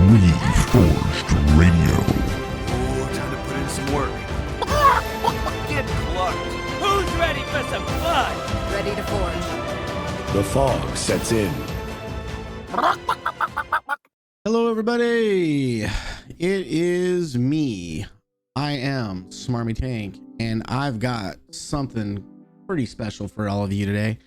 Reforged Radio. Ooh, time to put in some work. Get plucked. Who's ready for some fun? Ready to forge. The fog sets in. Hello, everybody. It is me. I am SMARMYTANK, and I've got something pretty special for all of you today.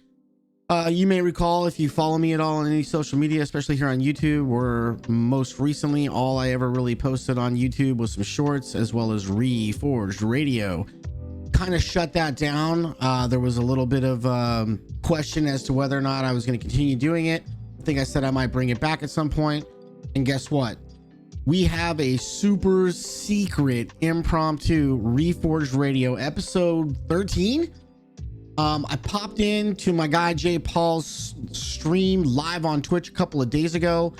You may recall, if you follow me at all on any social media, especially here on YouTube, where most recently all I ever really posted on YouTube was some shorts, as well as Reforged Radio. Kind of shut that down. There was a little bit of question as to whether or not I was going to continue doing it. I think I said I might bring it back at some point. And guess what? We have a super secret impromptu Reforged Radio episode 13. I popped into my guy Jay Paul's stream live on Twitch a couple of days ago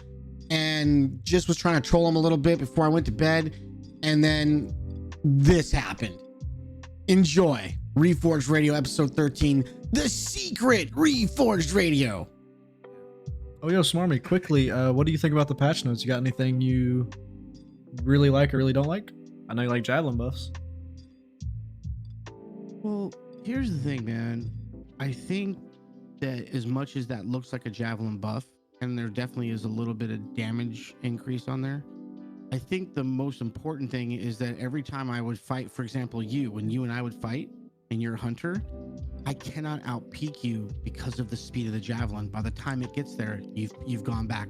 and just was trying to troll him a little bit before I went to bed. And then this happened. Enjoy Reforged Radio episode 13, the secret Reforged Radio. Oh, yo, Smarmy, quickly, what do you think about the patch notes? You got anything you really like or really don't like? I know you like javelin buffs. Well, here's the thing, man. I think that as much as that looks like a javelin buff, and there definitely is a little bit of damage increase on there, I think the most important thing is that every time I would fight, for example, when you and I would fight and you're a hunter, I cannot outpeak you because of the speed of the javelin. By the time it gets there, you've gone back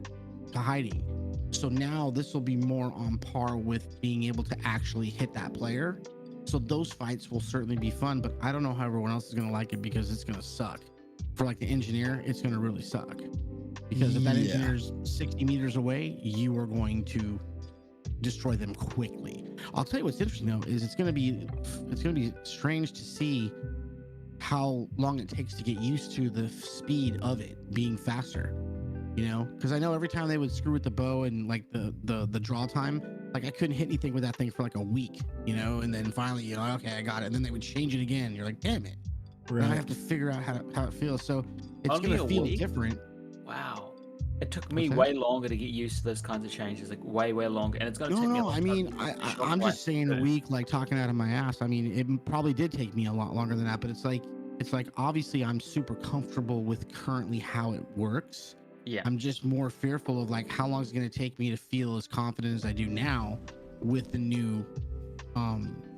to hiding. So now this will be more on par with being able to actually hit that player. So those fights will certainly be fun, but I don't know how everyone else is going to like it, because it's going to suck. For like the engineer, it's going to really suck. Because if that engineer's 60 meters away, you are going to destroy them quickly. I'll tell you what's interesting though, is it's going to be strange to see how long it takes to get used to the speed of it being faster, you know, because I know every time they would screw with the bow and like the draw time, like I couldn't hit anything with that thing for like a week, you know, and then finally, you know, okay, I got it, and then they would change it again. You're like, damn it. Right. And I have to figure out how it feels. So it's going to feel different. Wow. It took me way longer to get used to those kinds of changes, like way longer, and it's going to take me a long time. I mean, I'm just saying a week, like talking out of my ass. I mean, it probably did take me a lot longer than that, but it's like obviously I'm super comfortable with currently how it works. Yeah. I'm just more fearful of like how long it's going to take me to feel as confident as I do now with the new,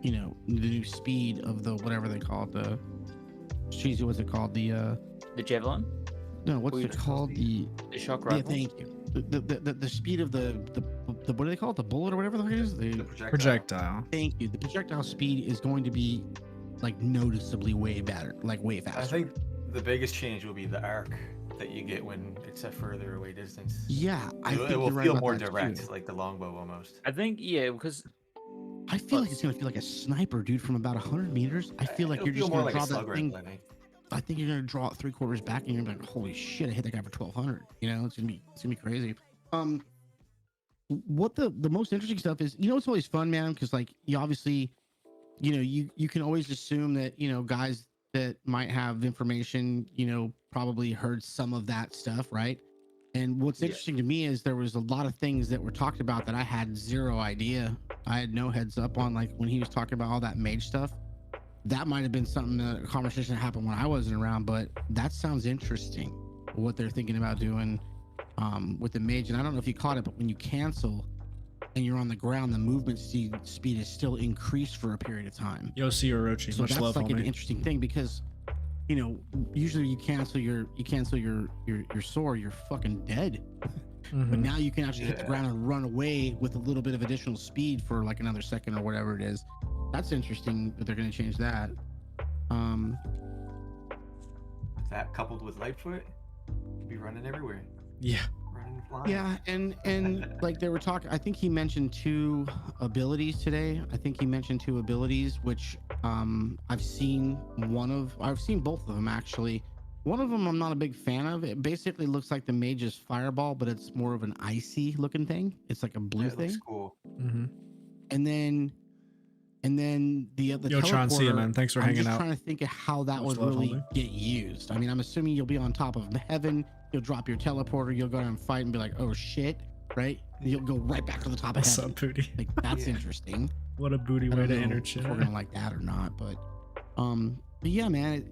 you know, the new speed of the whatever they call it, the cheesy. What's it called? The javelin. No, what's it called? The shock rifle. Yeah, thank you. The speed of the what do they call it? The bullet or whatever the fuck it is? The projectile. Thank you. The projectile speed is going to be like noticeably way better, like way faster. I think the biggest change will be the arc that you get when it's a further away distance. Yeah, I think it will you're right feel about more that direct, too. like the longbow almost. I think, yeah, because I feel like it's gonna feel like a sniper, dude, from about 100 meters. I feel like you're just gonna draw that thing. I think you're gonna draw it 3/4 back, and you're gonna be like, "Holy shit! I hit that guy for 1200." You know, it's gonna be crazy. What the most interesting stuff is, you know, it's always fun, man, because like you obviously, you know, you can always assume that, you know, guys that might have information, you know, probably heard some of that stuff, right? And what's interesting to me is there was a lot of things that were talked about that I had zero idea. I had no heads up on, like when he was talking about all that mage stuff. That might have been something, a conversation that happened when I wasn't around, but that sounds interesting, what they're thinking about doing with the mage. And I don't know if you caught it, but when you cancel and you're on the ground, the movement speed is still increased for a period of time. Yo, see Orochi, so much that's love, like an homie. interesting thing, because you know, usually you cancel your sword, you're fucking dead. But now you can actually hit the ground and run away with a little bit of additional speed for like another second or whatever it is. That's interesting that they're going to change that. That coupled with Lightfoot, you'd be running everywhere. Yeah. Running, flying. Yeah, and like they were talking, I think he mentioned 2 abilities today. I think he mentioned 2 abilities, which I've seen both of them actually. One of them I'm not a big fan of. It basically looks like the mage's fireball, but it's more of an icy looking thing. It's like a blue thing. Looks cool. And then the Yo, Tron, see you, man. Thanks for hanging out. I'm just trying to think of how that would really get used. I mean, I'm assuming you'll be on top of heaven. You'll drop your teleporter. You'll go down and fight and be like, oh shit. right? And you'll go right back to the top of What's heaven. up, Booty? Like that's interesting. What a booty I way don't to know enter if chat. we're gonna like that or not, but yeah, man,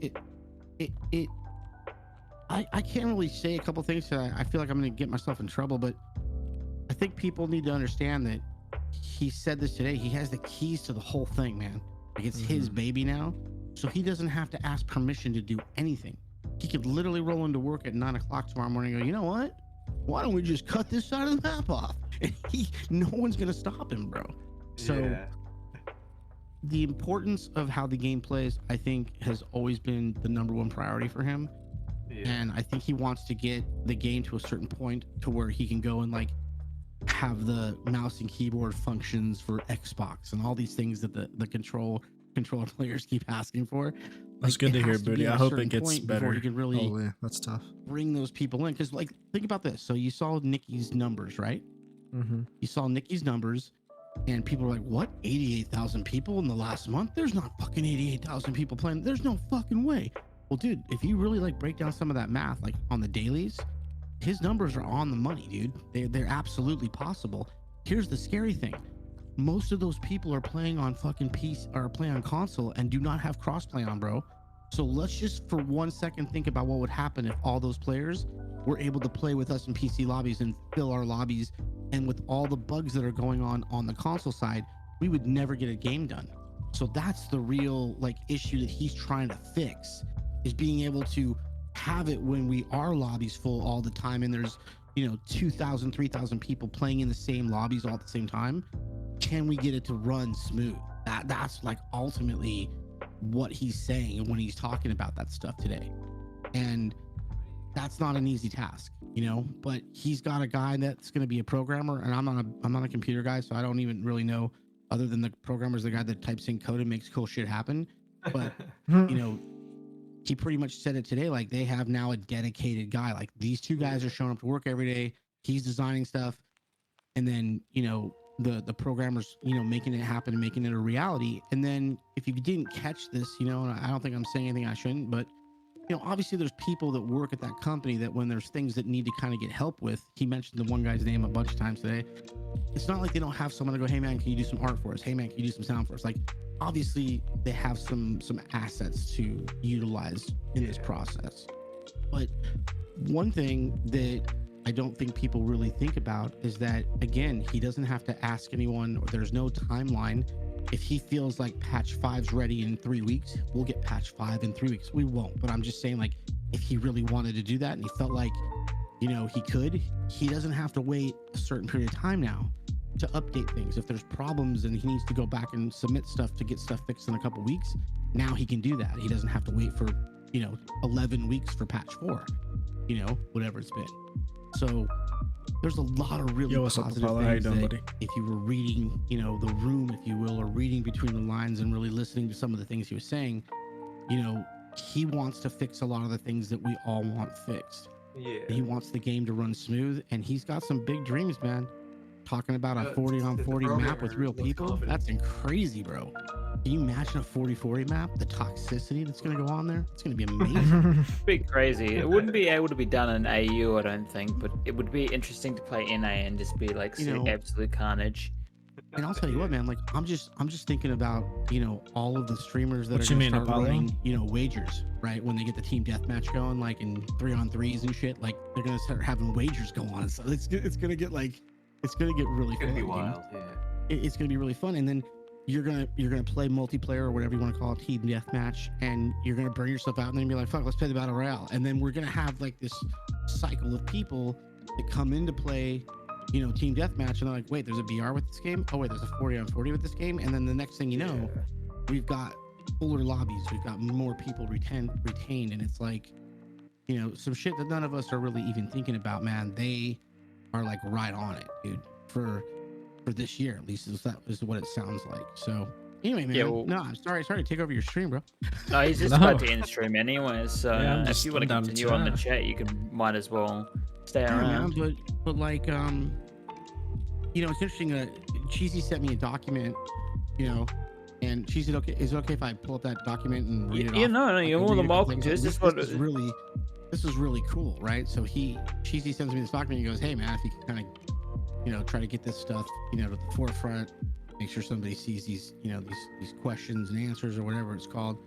I can't really say a couple things that I feel like I'm gonna get myself in trouble, but I think people need to understand that he said this today. He has the keys to the whole thing, man. Like it's his baby now, so he doesn't have to ask permission to do anything. He could literally roll into work at 9 o'clock tomorrow morning and go, you know what? Why don't we just cut this side of the map off? And no one's gonna stop him, bro. So. Yeah. The importance of how the game plays, I think, has always been the number one priority for him. Yeah. And I think he wants to get the game to a certain point to where he can go and like have the mouse and keyboard functions for Xbox and all these things that the controller players keep asking for. That's Like, good it to hear, has be Booty. at I a hope certain it gets point before better. he can really Oh yeah, that's tough. bring those people in. Because like, think about this. So you saw Nikki's numbers, right? Mm-hmm. You saw Nikki's numbers. And people are like, what? 88,000 people in the last month? There's not fucking 88,000 people playing. There's no fucking way. Well, dude, if you really like break down some of that math, like on the dailies, his numbers are on the money, dude. They're absolutely possible. Here's the scary thing. Most of those people are playing on fucking PC or playing on console and do not have crossplay on, bro. So let's just for 1 second think about what would happen if all those players were able to play with us in PC lobbies and fill our lobbies. And with all the bugs that are going on the console side, we would never get a game done. So that's the real like issue that he's trying to fix, is being able to have it when we are lobbies full all the time and there's 2,000 3,000 people playing in the same lobbies all at the same time. Can we get it to run smooth? That's like ultimately what he's saying when he's talking about that stuff today. And that's not an easy task, but he's got a guy that's going to be a programmer, and I'm not a computer guy, so I don't even really know, other than the programmer's the guy that types in code and makes cool shit happen. But he pretty much said it today, like they have now a dedicated guy. Like these two guys are showing up to work every day. He's designing stuff, and then the programmers making it happen and making it a reality. And then if you didn't catch this, and I don't think I'm saying anything I shouldn't, but obviously there's people that work at that company that when there's things that need to kind of get help with, he mentioned the one guy's name a bunch of times today. It's not like they don't have someone to go, hey man, can you do some art for us? Hey man, can you do some sound for us? Like obviously they have some assets to utilize in this process. But one thing that I don't think people really think about is that, again, he doesn't have to ask anyone, or there's no timeline. If he feels like patch 5's ready in 3 weeks, we'll get patch 5 in 3 weeks. We won't, but I'm just saying, like, if he really wanted to do that and he felt like, he could, he doesn't have to wait a certain period of time now to update things. If there's problems and he needs to go back and submit stuff to get stuff fixed in a couple weeks, now he can do that. He doesn't have to wait for, 11 weeks for patch 4, whatever it's been. So there's a lot of really positive things that if you were reading, the room, if you will, or reading between the lines and really listening to some of the things he was saying, he wants to fix a lot of the things that we all want fixed. Yeah. He wants the game to run smooth, and he's got some big dreams, man. Talking about a 40-on-40 map with real people, that's crazy, bro. Can you imagine a 40-40 map? The toxicity that's going to go on there? It's going to be amazing. It'd be crazy. It wouldn't be able to be done in AU, I don't think, but it would be interesting to play NA and just be like absolute carnage. And I'll tell you what, man, like I'm just thinking about, all of the streamers that What are you going to mean, start Apollo? running, wagers, right? When they get the team deathmatch going, like in 3-on-3s and shit, like they're going to start having wagers go on. So it's going to get really It's fun. gonna be dude. wild, yeah. It's going to be really fun. And then you're gonna play multiplayer or whatever you want to call it, team deathmatch, and you're gonna burn yourself out and then be like, fuck, let's play the battle royale. And then we're gonna have like this cycle of people that come in to play, team deathmatch, and they're like, wait, there's a BR with this game. Oh wait, there's a 40-on-40 with this game. And then the next thing you know, we've got fuller lobbies, we've got more people retained, and it's like, some shit that none of us are really even thinking about, man. They are like right on it, dude. For this year, at least that is what it sounds like. So anyway, man, Yeah, well- no, I'm sorry to take over your stream, bro. No, he's just about to end stream anyway, so Yeah, I'm if just you want to down to continue on the chat. chat, you might as well stay Yeah, around. man, but like it's interesting. Cheesy sent me a document, and she said, okay, is it okay if I pull up that document and read it? Yeah, off? no, I you're can more read than a couple welcome things. to. This is really cool, right? So Cheesy sends me this document and he goes, hey man, if you can kind of try to get this stuff, to the forefront. Make sure somebody sees these, these questions and answers or whatever it's called.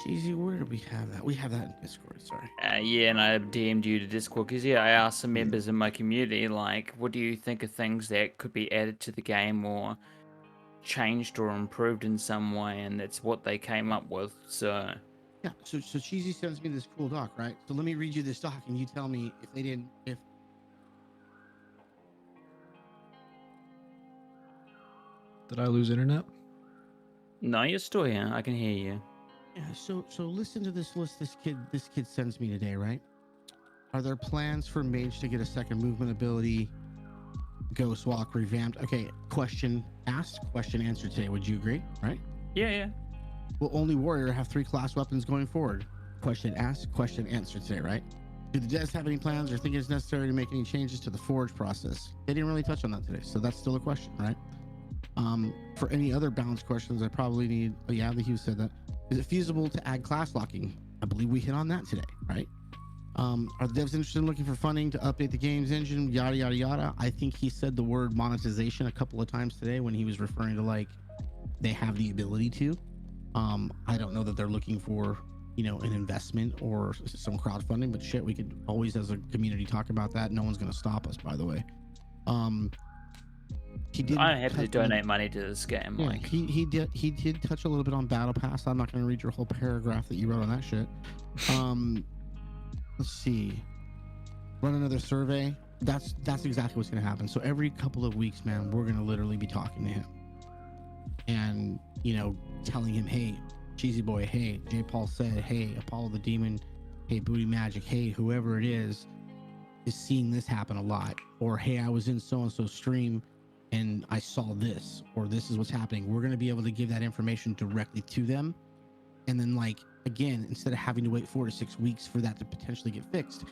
Cheesy, where do we have that? We have that in Discord. Sorry. Yeah, and I DM'd you to Discord because I asked some members in my community, like, what do you think of things that could be added to the game or changed or improved in some way, and that's what they came up with. So yeah, so Cheesy sends me this cool doc, right? So let me read you this doc, and you tell me if they didn't, if. Did I lose internet? No, you're still here. I can hear you. Yeah, so listen to this list this kid sends me today, right? Are there plans for Mage to get a second movement ability? Ghost Walk revamped. Okay, question asked, question answered today. Would you agree? Right? Yeah. Will only Warrior have 3 class weapons going forward? Question asked, question answered today, right? Do the devs have any plans or think it's necessary to make any changes to the forge process? They didn't really touch on that today, so that's still a question, right? For any other balance questions, I probably need. Oh yeah, the Hugh said that. Is it feasible to add class locking? I believe we hit on that today, right? Are the devs interested in looking for funding to update the game's engine? Yada yada yada. I think he said the word monetization a couple of times today when he was referring to like they have the ability to. I don't know that they're looking for an investment or some crowdfunding, but shit, we could always as a community talk about that. No one's gonna stop us, by the way. He did. I'm happy to donate money to this game. Yeah, like he did touch a little bit on Battle Pass. I'm not going to read your whole paragraph that you wrote on that shit. Let's see. Run another survey. That's exactly what's going to happen. So every couple of weeks, man, we're going to literally be talking to him and telling him, hey, Cheesy Boy, hey, J. Paul said, hey, Apollo the Demon, hey, Booty Magic, hey, whoever it is seeing this happen a lot, or hey, I was in so and so stream and I saw this, or this is what's happening. We're going to be able to give that information directly to them. And then again, instead of having to wait 4 to 6 weeks for that to potentially get fixed,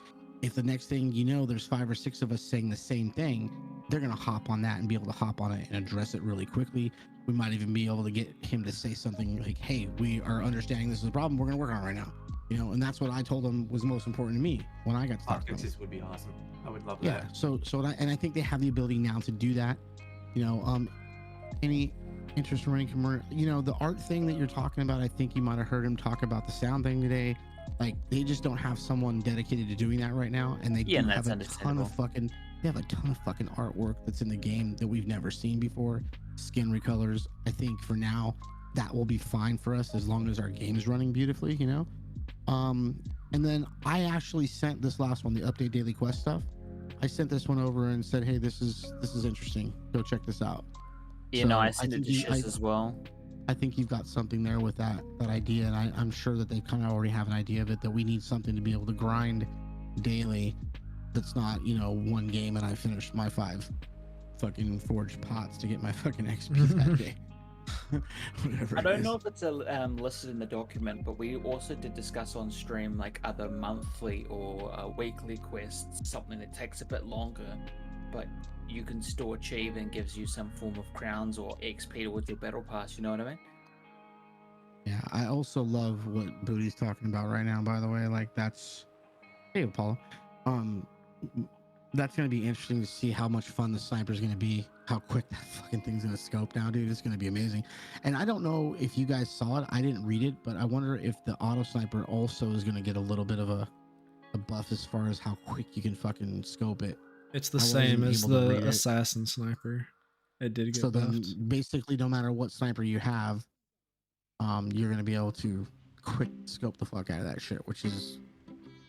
if the next thing there's 5 or 6 of us saying the same thing, they're going to hop on that and be able to hop on it and address it really quickly. We might even be able to get him to say something like, hey, we are understanding this is a problem. We're going to work on it right now. And that's what I told him was most important to me when I got to talk to him. Would be awesome. I would love that. Yeah. And I think they have the ability now to do that. Any interest in running commercial, the art thing that you're talking about, I think you might have heard him talk about the sound thing today. Like they just don't have someone dedicated to doing that right now. And they have a ton of fucking artwork that's in the game that we've never seen before. Skin recolors. I think for now that will be fine for us as long as our game's running beautifully, and then I actually sent this last one, the update daily quest stuff. I sent this one over and said, hey, this is interesting. Go check this out. I sent it to Shiz as well. I think you've got something there with that idea, and I'm sure that they kind of already have an idea of it, that we need something to be able to grind daily that's not, one game and I finished my 5 fucking forged pots to get my fucking XP that day. I don't know if it's listed in the document, but we also did discuss on stream like other monthly or weekly quests, something that takes a bit longer, but you can still achieve and gives you some form of crowns or XP towards your battle pass. You know what I mean? Yeah, I also love what Booty's talking about right now. By the way, hey Apollo, that's gonna be interesting to see how much fun the sniper's gonna be. How quick that fucking thing's gonna scope now, dude. It's gonna be amazing. And I don't know if you guys saw it. I didn't read it, but I wonder if the auto sniper also is gonna get a little bit of a buff as far as how quick you can fucking scope it. It's the same as the assassin sniper. It did get buffed. Then basically, no matter what sniper you have, you're gonna be able to quick scope the fuck out of that shit, which is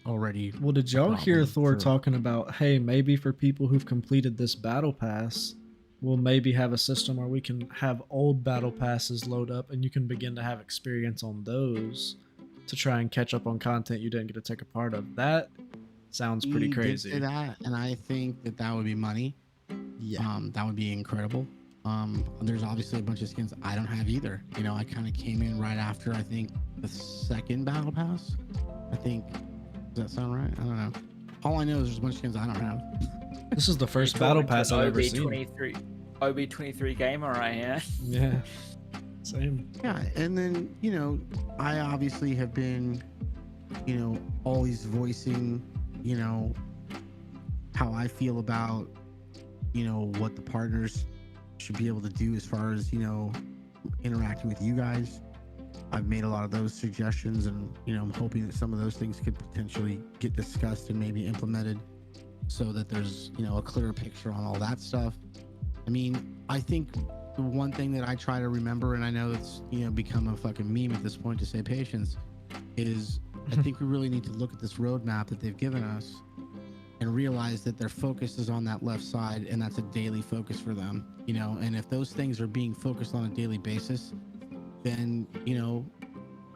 already. Well, did y'all hear Thor talking about, hey, maybe for people who've completed this battle pass, we'll maybe have a system where we can have old battle passes load up and you can begin to have experience on those to try and catch up on content you didn't get to take a part of. That sounds pretty crazy. Did say that, and I think that would be money. Yeah. That would be incredible. There's obviously a bunch of skins I don't have either. I kind of came in right after, I think, the second battle pass. I think. Does that sound right? I don't know. All I know is there's a bunch of skins I don't have. This is the first battle pass I've ever seen. OB23 gamer right here. Yeah. Same. Yeah, and then, I obviously have been, always voicing, how I feel about, you know, what the partners should be able to do as far as, you know, interacting with you guys. I've made a lot of those suggestions, and, you know, I'm hoping that some of those things could potentially get discussed and maybe implemented so that there's, you know, a clearer picture on all that stuff. I mean, I think the one thing that I try to remember, and I know it's, you know, become a fucking meme at this point to say patience, is I think we really need to look at this roadmap that they've given us and realize that their focus is on that left side, and that's a daily focus for them, you know. And if those things are being focused on a daily basis, then, you know,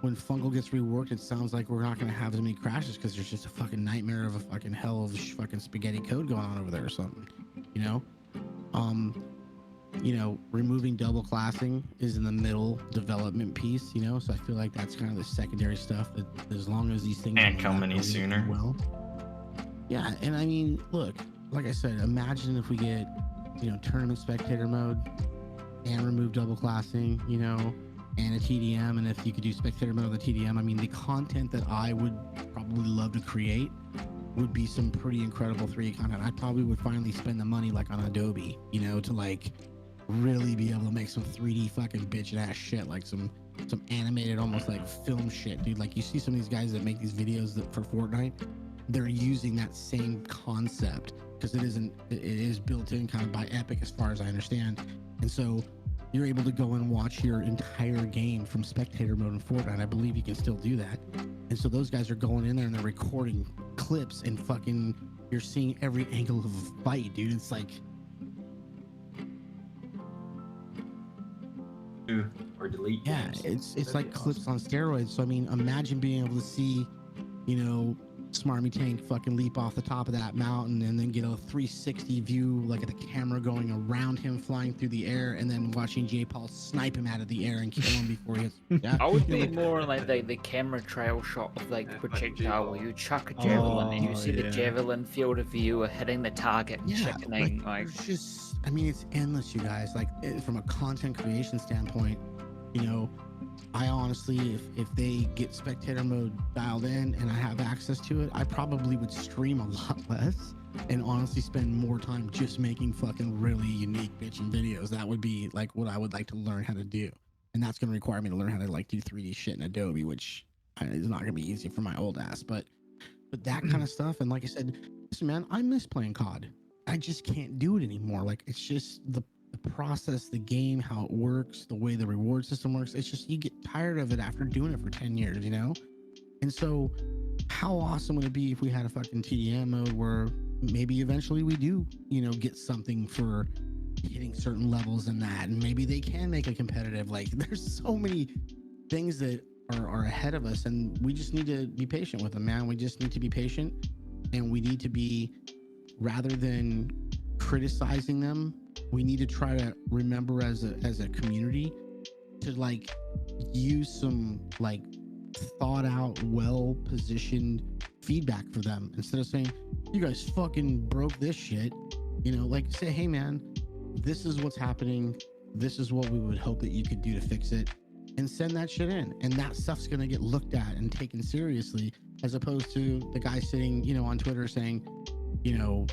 when Fungal gets reworked, it sounds like we're not going to have as many crashes because there's just a fucking nightmare of a fucking hell of fucking spaghetti code going on over there or something, you know. You know, removing double classing is in the middle development piece, you know, so I feel like that's kind of the secondary stuff that, as long as these things can't come any sooner. Well, yeah, and I mean, look, like I said, imagine if we get, you know, tournament spectator mode and remove double classing, you know, and a TDM, and if you could do spectator mode on the TDM, I mean, the content that I would probably love to create would be some pretty incredible 3D content. I probably would finally spend the money like on Adobe, you know, to like really be able to make some 3D fucking bitchin' ass shit, like some animated, almost like film shit, dude. Like, you see some of these guys that make these videos that for Fortnite, they're using that same concept because it is built in kind of by Epic as far as I understand, and so you're able to go and watch your entire game from spectator mode in Fortnite. I believe you can still do that. And so those guys are going in there and they're recording clips, and fucking you're seeing every angle of a fight, dude. It's like, or delete. yeah, it's like clips on steroids. So I mean, imagine being able to see, you know, SMARMYTANK fucking leap off the top of that mountain and then get a 360 view, like at the camera going around him flying through the air, and then watching J. Paul snipe him out of the air and kill him before he hits. Yeah. I would be more like the camera trail shot of like the projectile where you chuck a javelin and you see the javelin field of view hitting the target and chickening. Like, it's just, I mean, it's endless, you guys. Like, from a content creation standpoint, you know, I honestly, if they get spectator mode dialed in and I have access to it, I probably would stream a lot less and honestly spend more time just making fucking really unique bitchin' videos. That would be like what I would like to learn how to do. And that's going to require me to learn how to like do 3D shit in Adobe, which is not going to be easy for my old ass, but that kind of stuff. And like I said, listen, man, I miss playing COD. I just can't do it anymore. Like, it's just the process, the game, how it works, the way the reward system works. It's just, you get tired of it after doing it for 10 years, you know? And so how awesome would it be if we had a fucking TDM mode where maybe eventually we do, you know, get something for hitting certain levels in that, and maybe they can make a competitive, like, there's so many things that are ahead of us, and we just need to be patient with them, man. We just need to be patient, and we need to be, rather than criticizing them, we need to try to remember as a community to like use some like thought out, well positioned feedback for them, instead of saying, you guys fucking broke this shit, you know, like, say, hey man, this is what's happening, this is what we would hope that you could do to fix it, and send that shit in, and that stuff's gonna get looked at and taken seriously, as opposed to the guy sitting, you know, on Twitter saying, you know,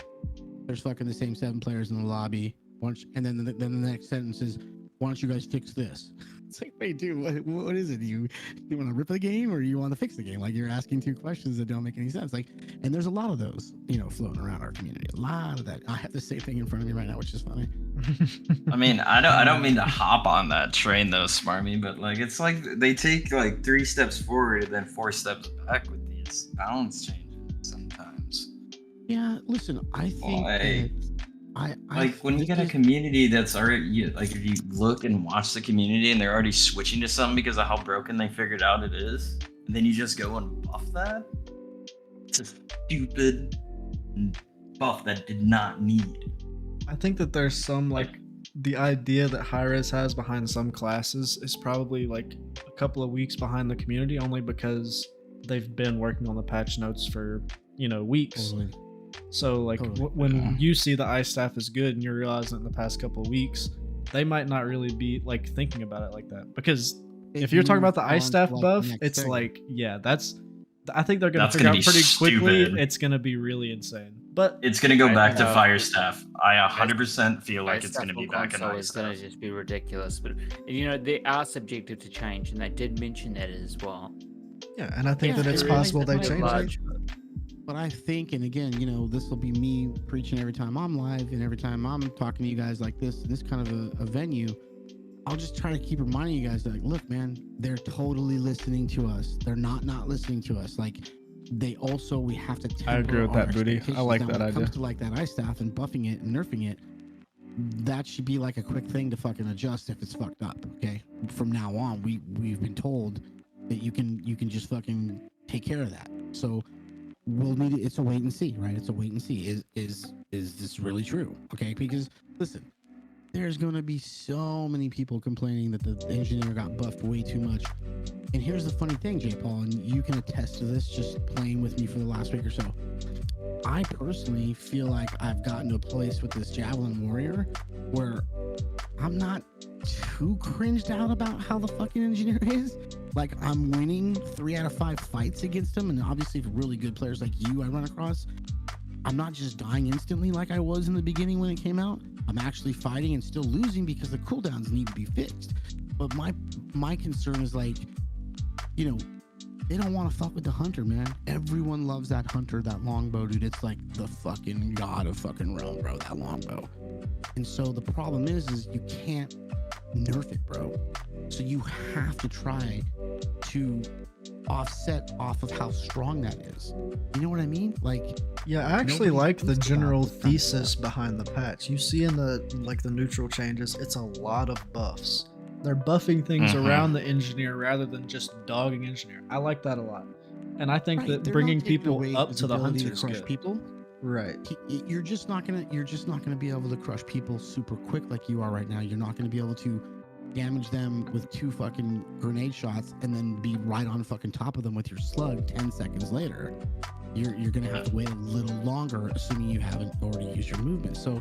there's fucking the same 7 players in the lobby, and then the next sentence is, why don't you guys fix this? It's like, wait, dude, what is it? You want to rip the game, or you want to fix the game? Like, you're asking 2 questions that don't make any sense. Like, and there's a lot of those, you know, floating around our community. A lot of that. I have the same thing in front of me right now, which is funny. I mean, I don't mean to hop on that train though, Smarmy, but like, it's like they take like 3 steps forward and then 4 steps back with these balance changes sometimes. Yeah, listen, I think that I like when you get a community that's already, like, if you look and watch the community and they're already switching to something because of how broken they figured out it is, and then you just go and buff that, it's a stupid buff that did not need. I think that there's some, like, the idea that Hi-Rez has behind some classes is probably like a couple of weeks behind the community, only because they've been working on the patch notes for, you know, weeks. Totally. So like when you see the ice staff is good and you're realizing in the past couple of weeks, they might not really be like thinking about it like that, because if you're talking about the ice staff buff, it's like, yeah, that's I think they're going to That's figure gonna out be pretty quickly. stupid. It's going to be really insane. But It's gonna go back to know. fire staff. I 100% feel like it's gonna be back in console ice is going to staff. just be ridiculous. But they are subjective to change, and they did mention that as well. Yeah, and I think Yeah, that it's it really possible they definitely change it. large. But I think, and again, this will be me preaching every time I'm live and every time I'm talking to you guys like this kind of a venue. I'll just try to keep reminding you guys that, like, look, man, they're totally listening to us. They're not listening to us. Like, we have to temper I agree with our that, Booty. I expectations. like Now, that when it idea. comes to like that ice staff and buffing it and nerfing it, that should be like a quick thing to fucking adjust if it's fucked up. Okay, from now on, we've been told that you can just fucking take care of that. So we'll need it. It's a wait and see, right? It's a wait and see. Is this really true? Okay, because listen, there's gonna be so many people complaining that the engineer got buffed way too much. And here's the funny thing, J. Paul, and you can attest to this just playing with me for the last week or so. I personally feel like I've gotten to a place with this Javelin Warrior where I'm not too cringed out about how the fucking engineer is. Like, I'm winning 3 out of 5 fights against him, and obviously for really good players like you I run across, I'm not just dying instantly like I was in the beginning when it came out. I'm actually fighting and still losing because the cooldowns need to be fixed. But my concern is, like, they don't want to fuck with the hunter, man. Everyone loves that hunter, that longbow, dude. It's like the fucking god of fucking realm, bro, that longbow. And so the problem is you can't nerf it, bro. So you have to try to offset off of how strong that is. You know what I mean? Like, Yeah, I actually nobody like the thinks about general this kind of thesis stuff. behind the patch. You see in the neutral changes, it's a lot of buffs. They're buffing things Mhm. around the engineer rather than just dogging engineer. I like that a lot. and I think Right, that they're bringing not taking people away up his to the ability hunter is crush good. people. Right. You're just not gonna be able to crush people super quick like you are right now. You're not gonna be able to damage them with 2 fucking grenade shots and then be right on fucking top of them with your slug 10 seconds later. You're gonna have to wait a little longer, assuming you haven't already used your movement. So,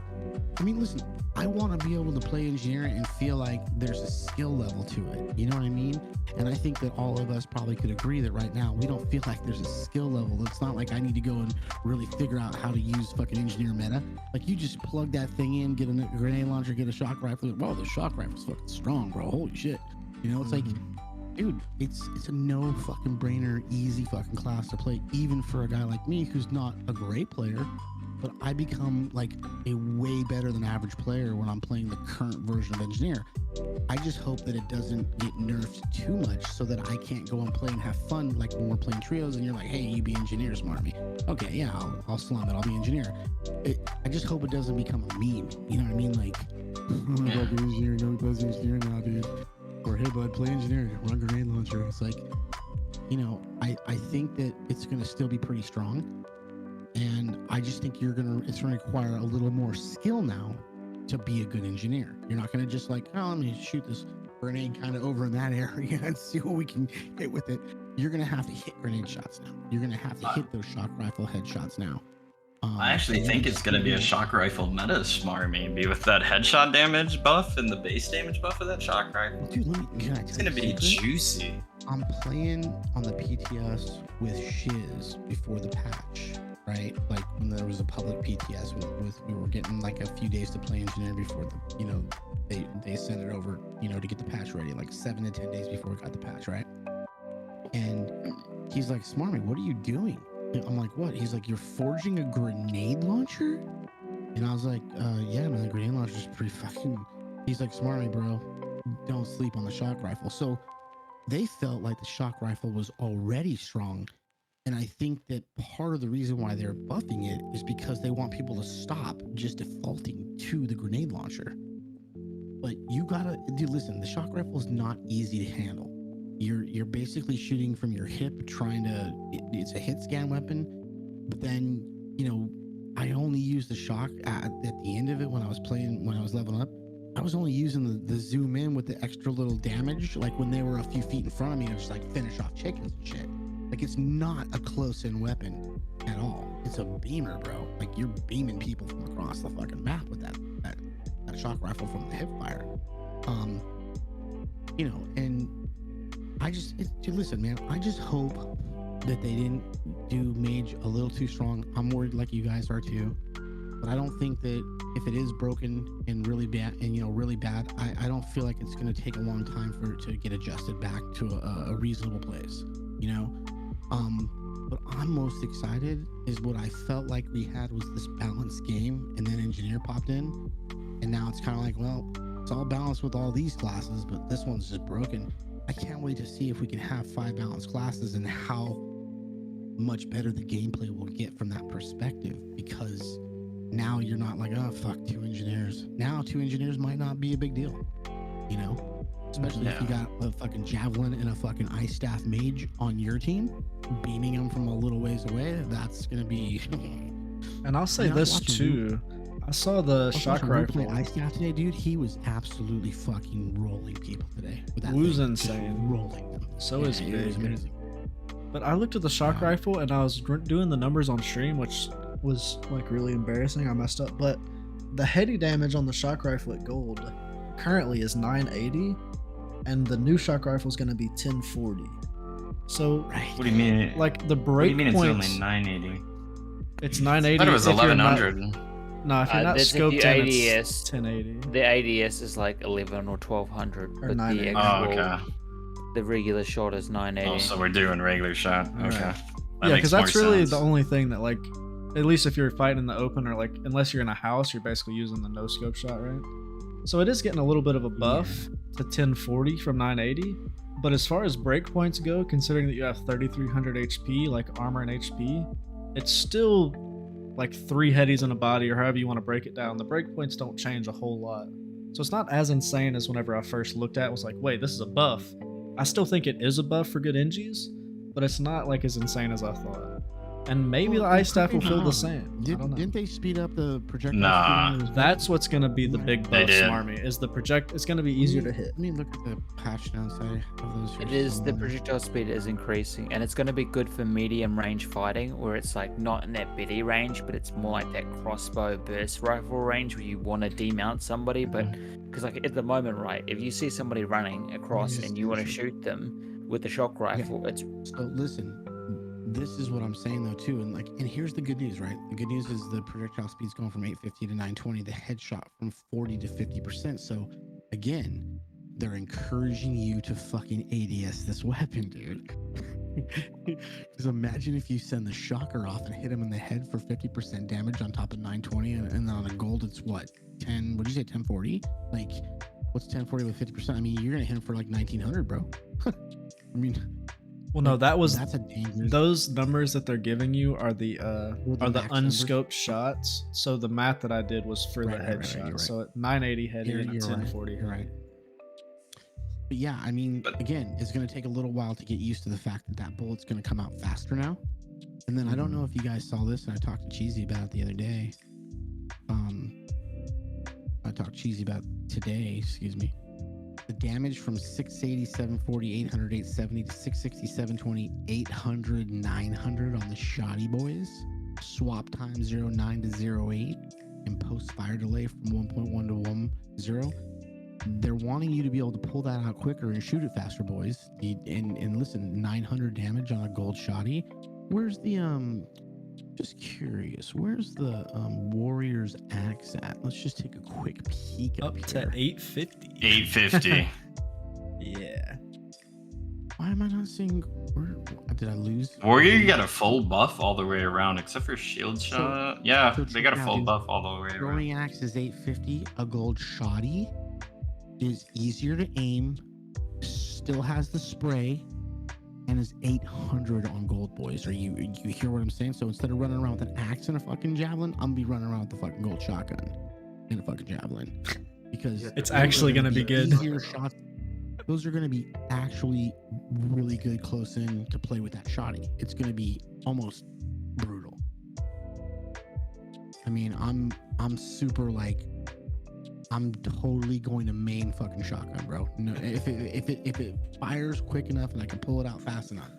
I mean, listen, I want to be able to play engineer and feel like there's a skill level to it. You know what I mean? And I think that all of us probably could agree that right now we don't feel like there's a skill level. It's not like I need to go and really figure out how to use fucking engineer meta. Like, you just plug that thing in, get a grenade launcher, get a shock rifle. Whoa, the shock rifle's fucking strong, bro. Holy shit. It's like, dude, it's a no fucking brainer, easy fucking class to play, even for a guy like me who's not a great player, but I become like a way better than average player when I'm playing the current version of engineer. I just hope that it doesn't get nerfed too much so that I can't go and play and have fun, like when we're playing trios and you're like, hey, you be engineer, Smarmy. Okay, yeah, I'll slum it, I'll be engineer. I just hope it doesn't become a meme, you know what I mean? Like, engineer, no, he plays engineer now, dude. Or, hey, bud, play engineer, run grenade launcher. It's like, I think that it's going to still be pretty strong. And I just think it's going to require a little more skill now to be a good engineer. You're not going to just like, oh, let me shoot this grenade kind of over in that area and see what we can hit with it. You're going to have to hit grenade shots now. You're going to have to hit those shock rifle headshots now. I actually think it's going to be a shock rifle meta smart, maybe, with that headshot damage buff and the base damage buff of that shock rifle. Dude, It's going to be juicy. I'm playing on the PTS with Shiz before the patch, right? Like when there was a public PTS we were getting like a few days to play engineer before they sent it over, to get the patch ready, like 7 to 10 days before we got the patch, right? And he's like, Smarmy, what are you doing? And I'm like, what? He's like, you're forging a grenade launcher? And I was like, yeah, man, the grenade launcher's pretty fucking... He's like, Smarmy, bro, don't sleep on the shock rifle. So they felt like the shock rifle was already strong. And I think that part of the reason why they're buffing it is because they want people to stop just defaulting to the grenade launcher. But you gotta... Dude, listen, the shock rifle is not easy to handle. You're basically shooting from your hip, trying to... It's a hit scan weapon, but then, I only used the shock at the end of it when I was leveling up. I was only using the zoom in with the extra little damage, like when they were a few feet in front of me, to just like finish off chickens and shit. Like, it's not a close-in weapon at all. It's a beamer, bro. Like, you're beaming people from across the fucking map with that shock rifle from the hip fire. And dude, listen, man, I just hope that they didn't do mage a little too strong. I'm worried like you guys are too. But I don't think that if it is broken and really bad, really bad, I don't feel like it's going to take a long time for it to get adjusted back to a reasonable place, What I'm most excited is what I felt like we had was this balanced game, and then Engineer popped in, and now it's kind of like, well, it's all balanced with all these classes, but this one's just broken. I can't wait to see if we can have 5 balanced classes and how much better the gameplay will get from that perspective, because now you're not like, oh, fuck, 2 engineers. Now 2 engineers might not be a big deal, Especially if you got a fucking javelin and a fucking ice staff mage on your team, beaming them from a little ways away. That's gonna be. And I'll say this too. I saw the shock rifle. Ice staff today, dude. He was absolutely fucking rolling people today. Who's insane. Rolling them. So is it was big. amazing. But I looked at the shock rifle and I was doing the numbers on stream, which was like really embarrassing. I messed up, but the heady damage on the shock rifle at gold currently is 980, and the new shock rifle is going to be 1040. So what do you mean? Like the break What do you mean points, it's only 980? it's 980. I thought it was if you're not- 1100. No, if you're not There's scoped the in, ADS. it's 1080. The ADS is like 11 or 1200, Or but the 980. actual, Oh, okay. the regular shot is 980. Oh, so we're doing regular shot. Okay. Right. That Yeah, makes because that's more really sense. the only thing that, like, at least if you're fighting in the open, or like, unless you're in a house, you're basically using the no scope shot, right? So it is getting a little bit of a buff to 1040 from 980. But as far as breakpoints go, considering that you have 3300 HP, like armor and HP, it's still like 3 headies in a body, or however you want to break it down. The breakpoints don't change a whole lot. So it's not as insane as whenever I first looked at it. I was like, wait, this is a buff. I still think it is a buff for good Engies, but it's not like as insane as I thought. And maybe the ice staff will feel the same. I don't know. Didn't they speed up the projectile? Nah. speed on those That's what's gonna be the big They buff, did. Smarmy, is the project. It's gonna be easier to hit. Let me look at the patch downside of those. It is, the projectile speed is increasing, and it's going to be good for medium range fighting, where it's like not in that BD range, but it's more like that crossbow burst rifle range where you want to demount somebody. But because like at the moment, right, if you see somebody running across and you want to shoot them with the shock rifle, it's So listen, this is what I'm saying though too, and here's the good news, right? The good news is the projectile speed's going from 850 to 920, the headshot from 40 to 50%. So again, they're encouraging you to fucking ADS this weapon, dude. Because imagine if you send the shocker off and hit him in the head for 50% damage on top of 920, and then on a gold it's what, 10? What did you say, 1040? Like, what's 1040 with 50%? I mean, you're gonna hit him for like 1900, bro. I mean. Well, no, that's a dangerous. those numbers that they're giving you are the max numbers? unscoped shots. So the math that I did was for Right, the right, right, headshot. you're right. So at 980 heady You're and a right, 1040 You're right. But yeah, I mean, again, it's going to take a little while to get used to the fact that that bullet's going to come out faster now. And then I don't know if you guys saw this, and I talked to Cheesy about it the other day. I talked to Cheesy about today, excuse me. The damage from 680, 740, 800, 870 to 660, 720, 800, 900 on the shoddy boys. Swap time 09 to 08 and post fire delay from 1.1 to 1.0. They're wanting you to be able to pull that out quicker and shoot it faster, boys. And listen, 900 damage on a gold shoddy. Where's the just curious, where's the warrior's axe at? Let's just take a quick peek up to here. 850. 850. Yeah. Why am I not seeing? Where did I lose? Warrior, you got a full buff all the way around, except for shield shot. Yeah, so they got a check it full out, dude. buff all the way around. Throwing axe is 850. A gold shoddy is easier to aim, still has the spray, and is 800 on gold, boys. Are you hear what I'm saying? So instead of running around with an axe and a fucking javelin, I'm gonna be running around with the fucking gold shotgun and a fucking javelin, because It's actually gonna be good. Easier shots. Those are gonna be actually really good close in to play with that shoddy. It's gonna be almost brutal. I mean, I'm super like, I'm totally going to main fucking shotgun, bro. No, if it fires quick enough and I can pull it out fast enough,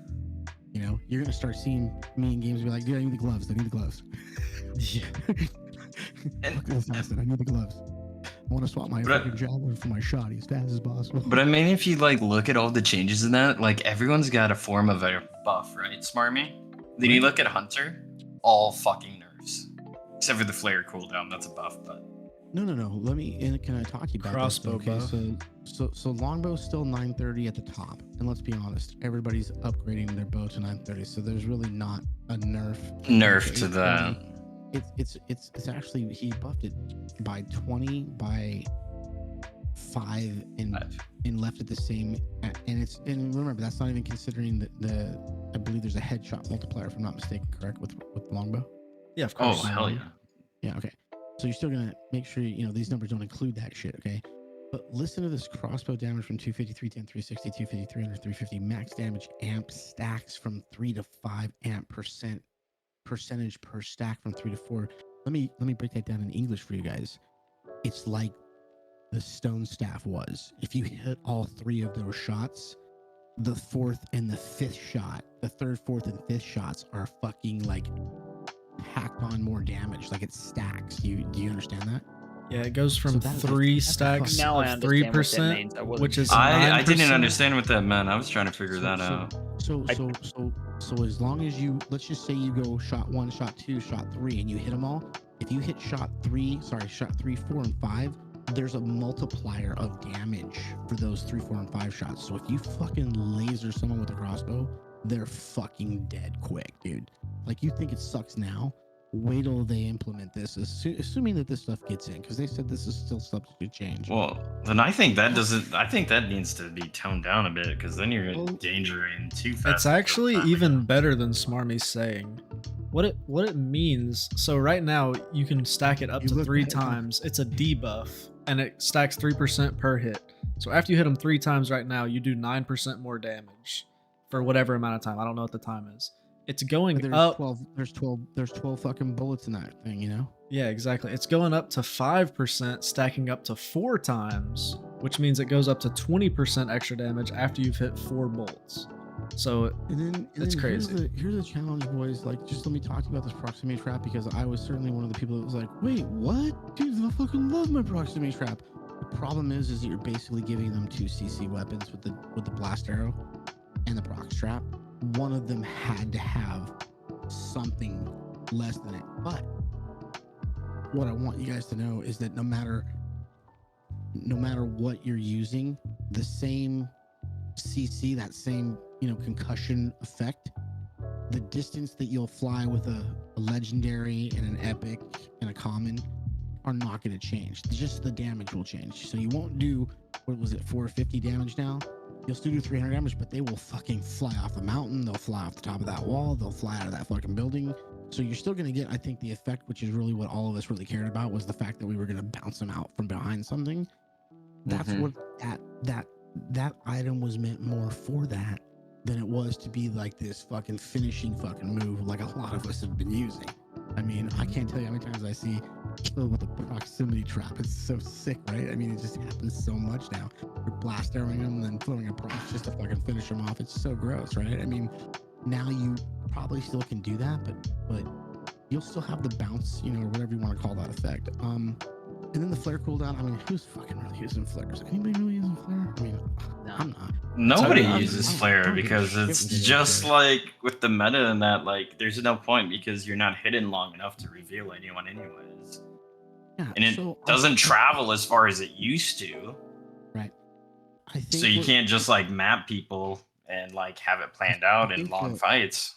you know, you're gonna start seeing me in games be like, dude, I need the gloves. I need the gloves. Yeah. Fucking assassin, I need the gloves. I want to swap my fucking javelin for my shot as fast as possible. But I mean, if you like look at all the changes in that, like everyone's got a form of a buff, right, Smarmy? Then you look at Hunter, all fucking nerfs. Except for the flare cooldown, that's a buff, but... No. Let me, can I talk to you about Crossbow this? Okay, so longbow's still 930 at the top. And let's be honest, everybody's upgrading their bow to 930, so there's really not a nerf to that. It's actually, he buffed it by 20, by 5, and left it the same. And remember, that's not even considering the I believe there's a headshot multiplier, if I'm not mistaken, correct, with longbow? Yeah, of course. Oh, hell yeah. Yeah, okay. So you're still gonna make sure these numbers don't include that shit, okay? But listen to this crossbow damage from 250, 310, 360, 250, 300, 350. Max damage amp stacks from 3 to 5 amp percentage per stack from 3 to 4. Let me break that down in English for you guys. It's like the stone staff was. If you hit all 3 of those shots, the 4th and the 5th shot, the 3rd, 4th, and 5th shots are fucking like packed on more damage. Like it stacks. Do you understand that? Yeah, it goes from So 3 that's stacks Now I of understand what that 3%, means. I wasn't which is sure. I 9%. didn't understand what that meant. I was trying to figure that out. So as long as you, let's just say you go shot 1, shot 2, shot 3, and you hit them all. If you hit shot 3, 4, and 5, there's a multiplier of damage for those 3, 4, and 5 shots. So if you fucking laser someone with a crossbow, they're fucking dead quick, dude. Like, you think it sucks now? Wait till they implement this, assuming that this stuff gets in, because they said this is still subject to change. Well, then I think that needs to be toned down a bit, because then you're endangering too fast. It's actually even better than Smarmy's saying. What it means, so right now you can stack it up to 3 times. It's a debuff, and it stacks 3% per hit. So after you hit them 3 times right now, you do 9% more damage for whatever amount of time. I don't know what the time is. It's going up. There's 12 fucking bullets in that thing, you know? Yeah, exactly. It's going up to 5%, stacking up to 4 times, which means it goes up to 20% extra damage after you've hit 4 bolts. So it's crazy. Here's the challenge, boys. Like, just let me talk to you about this proximity trap, because I was certainly one of the people that was like, wait, what? Dude, I fucking love my proximity trap. The problem is that you're basically giving them 2 CC weapons with the blast arrow and the prox trap. One of them had to have something less than it. But what I want you guys to know is that no matter what you're using, the same CC, that same concussion effect, the distance that you'll fly with a legendary and an epic and a common are not going to change. Just the damage will change. So you won't do, what was it, 450 damage now? You'll still do 300 damage, but they will fucking fly off the mountain. They'll fly off the top of that wall. They'll fly out of that fucking building. So you're still going to get, I think, the effect, which is really what all of us really cared about, was the fact that we were going to bounce them out from behind something. That's what that item was meant more for, that than it was to be like this fucking finishing fucking move like a lot of us have been using. I mean, I can't tell you how many times I see kill with a proximity trap. It's so sick, right? I mean, it just happens so much now. You're blast arrowing them and then throwing a prox just to fucking finish them off. It's so gross, right? I mean, now you probably still can do that, but you'll still have the bounce, or whatever you want to call that effect. And then the flare cooldown. I mean, who's fucking really using flares? Anybody really using flare? I mean, I'm not. Nobody uses flare because it's just like with the meta and that, like, there's no point because you're not hidden long enough to reveal anyone anyways. Yeah, and it doesn't travel as far as it used to. Right. I think so you can't just like map people and like have it planned out in long fights.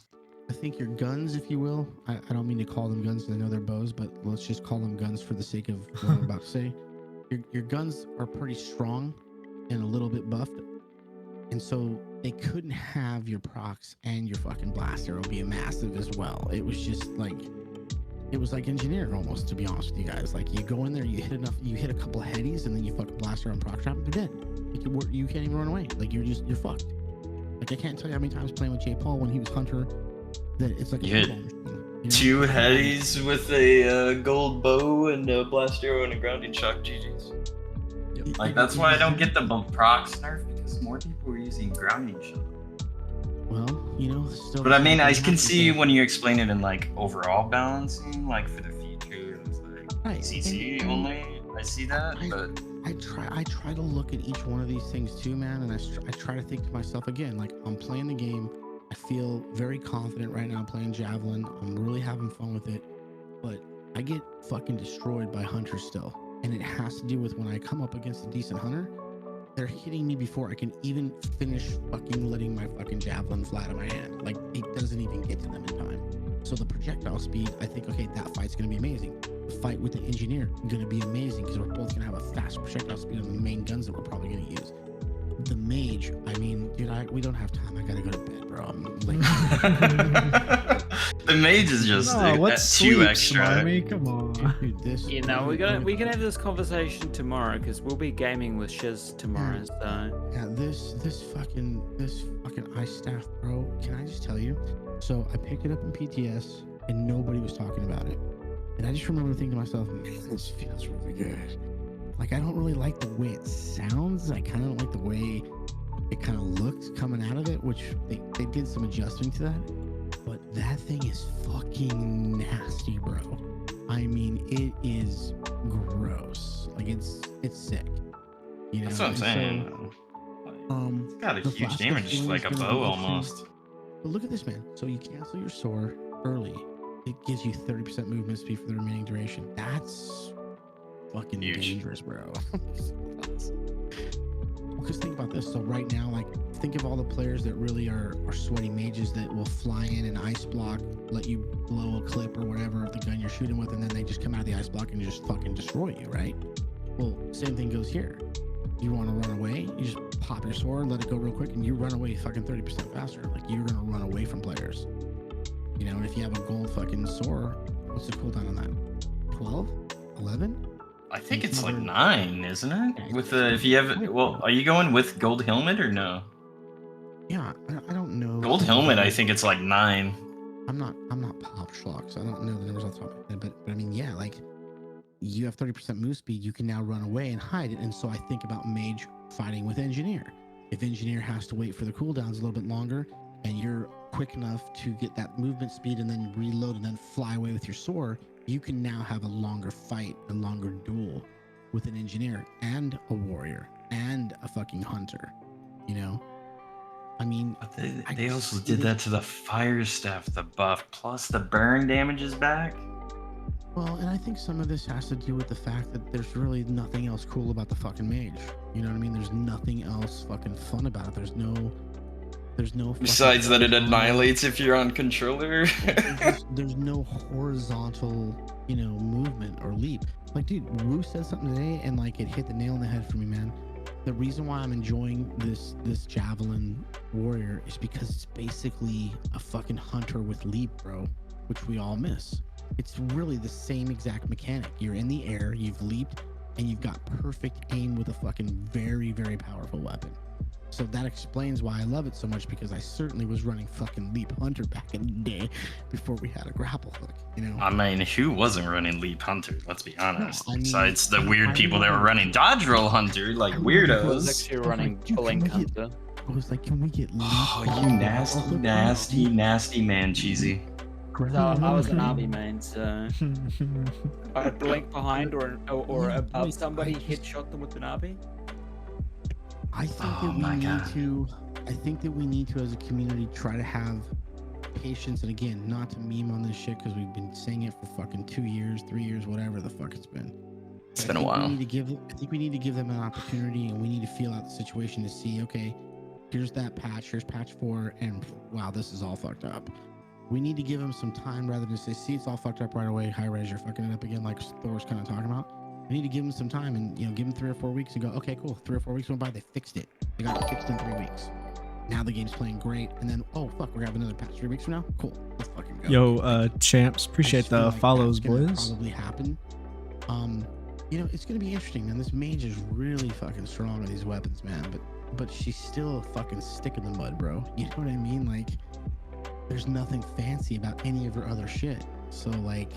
I think your guns, if you will, I don't mean to call them guns because I know they're bows, but let's just call them guns for the sake of what I'm about to say. Your guns are pretty strong and a little bit buffed. And so they couldn't have your procs and your fucking blast arrow be massive as well. It was just like, it was like engineered almost, to be honest with you guys. Like, you go in there, you hit a couple of headies, and then you fucking blast arrow and proc trap, they're dead. Like, you can't even run away. Like, you're fucked. Like, I can't tell you how many times playing with J. Paul when he was Hunter, that it's like a machine, 2 headies with a gold bow and a blast arrow and a grounding shock. GG's. Yep. Like, that's why I don't get the procs nerf, because more people are using grounding shock. Well, still. But I mean, I can see when you explain it in like overall balancing, like for the future, it's like CC only. I see that, but I try to look at each one of these things too, man, and I try to think to myself again, like, I'm playing the game. I feel very confident right now playing Javelin. I'm really having fun with it, but I get fucking destroyed by hunters still, and it has to do with when I come up against a decent hunter, they're hitting me before I can even finish fucking letting my fucking javelin fly out of my hand. Like, it doesn't even get to them in time. So the projectile speed, I think, okay, that fight's gonna be amazing. The fight with the engineer gonna be amazing because we're both gonna have a fast projectile speed on the main guns that we're probably gonna use. The mage, I mean, dude, we don't have time. I gotta go to bed, bro. I'm late. The mage is just what's too sleep, extra. Smarmy? Come on. Dude, this. You know, we can have this conversation tomorrow because we'll be gaming with Shiz tomorrow. So Yeah, this fucking ice staff, bro. Can I just tell you? So I picked it up in PTS and nobody was talking about it, and I just remember thinking to myself, man, this feels really good. Like, I don't really like the way it sounds. I kind of don't like the way it kind of looked coming out of it, which they did some adjusting to that. But that thing is fucking nasty, bro. I mean, it is gross. Like, it's sick. You know? That's what I'm saying. It's got a the huge flash damage, feeling like a is gonna bow be almost. But look at this, man. So you cancel your soar early. It gives you 30% movement speed for the remaining duration. That's fucking Huge. dangerous, bro. Because think about this. So right now, like, think of all the players that really are sweaty mages that will fly in and ice block, let you blow a clip or whatever of the gun you're shooting with, and then they just come out of the ice block and just fucking destroy you, right? Well, same thing goes here. You want to run away, you just pop your sword, let it go real quick, and you run away fucking 30% faster. Like, you're gonna run away from players. You know, and if you have a gold fucking sword, what's the cooldown on that? 12? 11? I think it's like another- 9, isn't it? Yeah, With it's- if you have, well, are you going with gold helmet or no? Yeah, I don't know. Gold helmet, I think it's like 9. I'm not pop schlock, so I don't know the numbers off the top of my head, but I mean, yeah, like, you have 30% move speed, you can now run away and hide it, and so I think about mage fighting with engineer. If engineer has to wait for the cooldowns a little bit longer, and you're quick enough to get that movement speed and then reload and then fly away with your sword, you can now have a longer fight, a longer duel with an engineer and a warrior and a fucking hunter, you know? I mean, But they I also see did it. that to the fire staff, the buff, plus the burn damage is back. well, and I think some of this has to do with the fact that there's really nothing else cool about the fucking mage. You know what I mean? There's nothing else fucking fun about it. There's no Besides that, it fucking- annihilates if you're on controller. there's no horizontal, you know, movement or leap. Like, dude, Wu said something today, and like, it hit the nail on the head for me, man. The reason why I'm enjoying this javelin warrior is because it's basically a fucking hunter with leap, bro, which we all miss. It's really the same exact mechanic. You're in the air, you've leaped, and you've got perfect aim with a fucking very, very powerful weapon. So that explains why I love it so much, because I certainly was running fucking Leap Hunter back in the day before we had a grapple hook, you know? I mean, who wasn't running Leap Hunter? Let's be honest. I mean, Besides the weird I people that were remember- running Dodge Roll Hunter, like I remember I was weirdos. actually I was running like, dude, Blink can we get- Hunter. I was like, can we get Leap Oh, you Hunter nasty, grapple hook? nasty, nasty man, cheesy. So I was an army main, so I'd blink behind or Yeah, above wait, somebody, I just- headshot them with an army. I think Oh that we my need God. to. I think that we need to, as a community, try to have patience. And again, not to meme on this shit, because we've been saying it for fucking 2 years, 3 years, whatever the fuck it's been. It's But been a I think while. we need to give them an opportunity, and we need to feel out the situation to see, okay, here's that patch, here's patch 4, and wow, this is all fucked up. We need to give them some time rather than say, see, it's all fucked up right away. High res, you're fucking it up again, like Thor's kind of talking about. We need to give them some time and, you know, give them 3 or 4 weeks and go, okay, cool. 3 or 4 weeks went by, they fixed it. They got it fixed in 3 weeks. Now the game's playing great, and then, oh fuck, we're gonna have another patch 3 weeks from now. Cool, let's fucking go. Yo, champs, I appreciate just feel the like follows, that's gonna boys. Probably happen. You know, it's gonna be interesting, man. This mage is really fucking strong with these weapons, man. But she's still a fucking stick in the mud, bro. You know what I mean? Like, there's nothing fancy about any of her other shit. So like,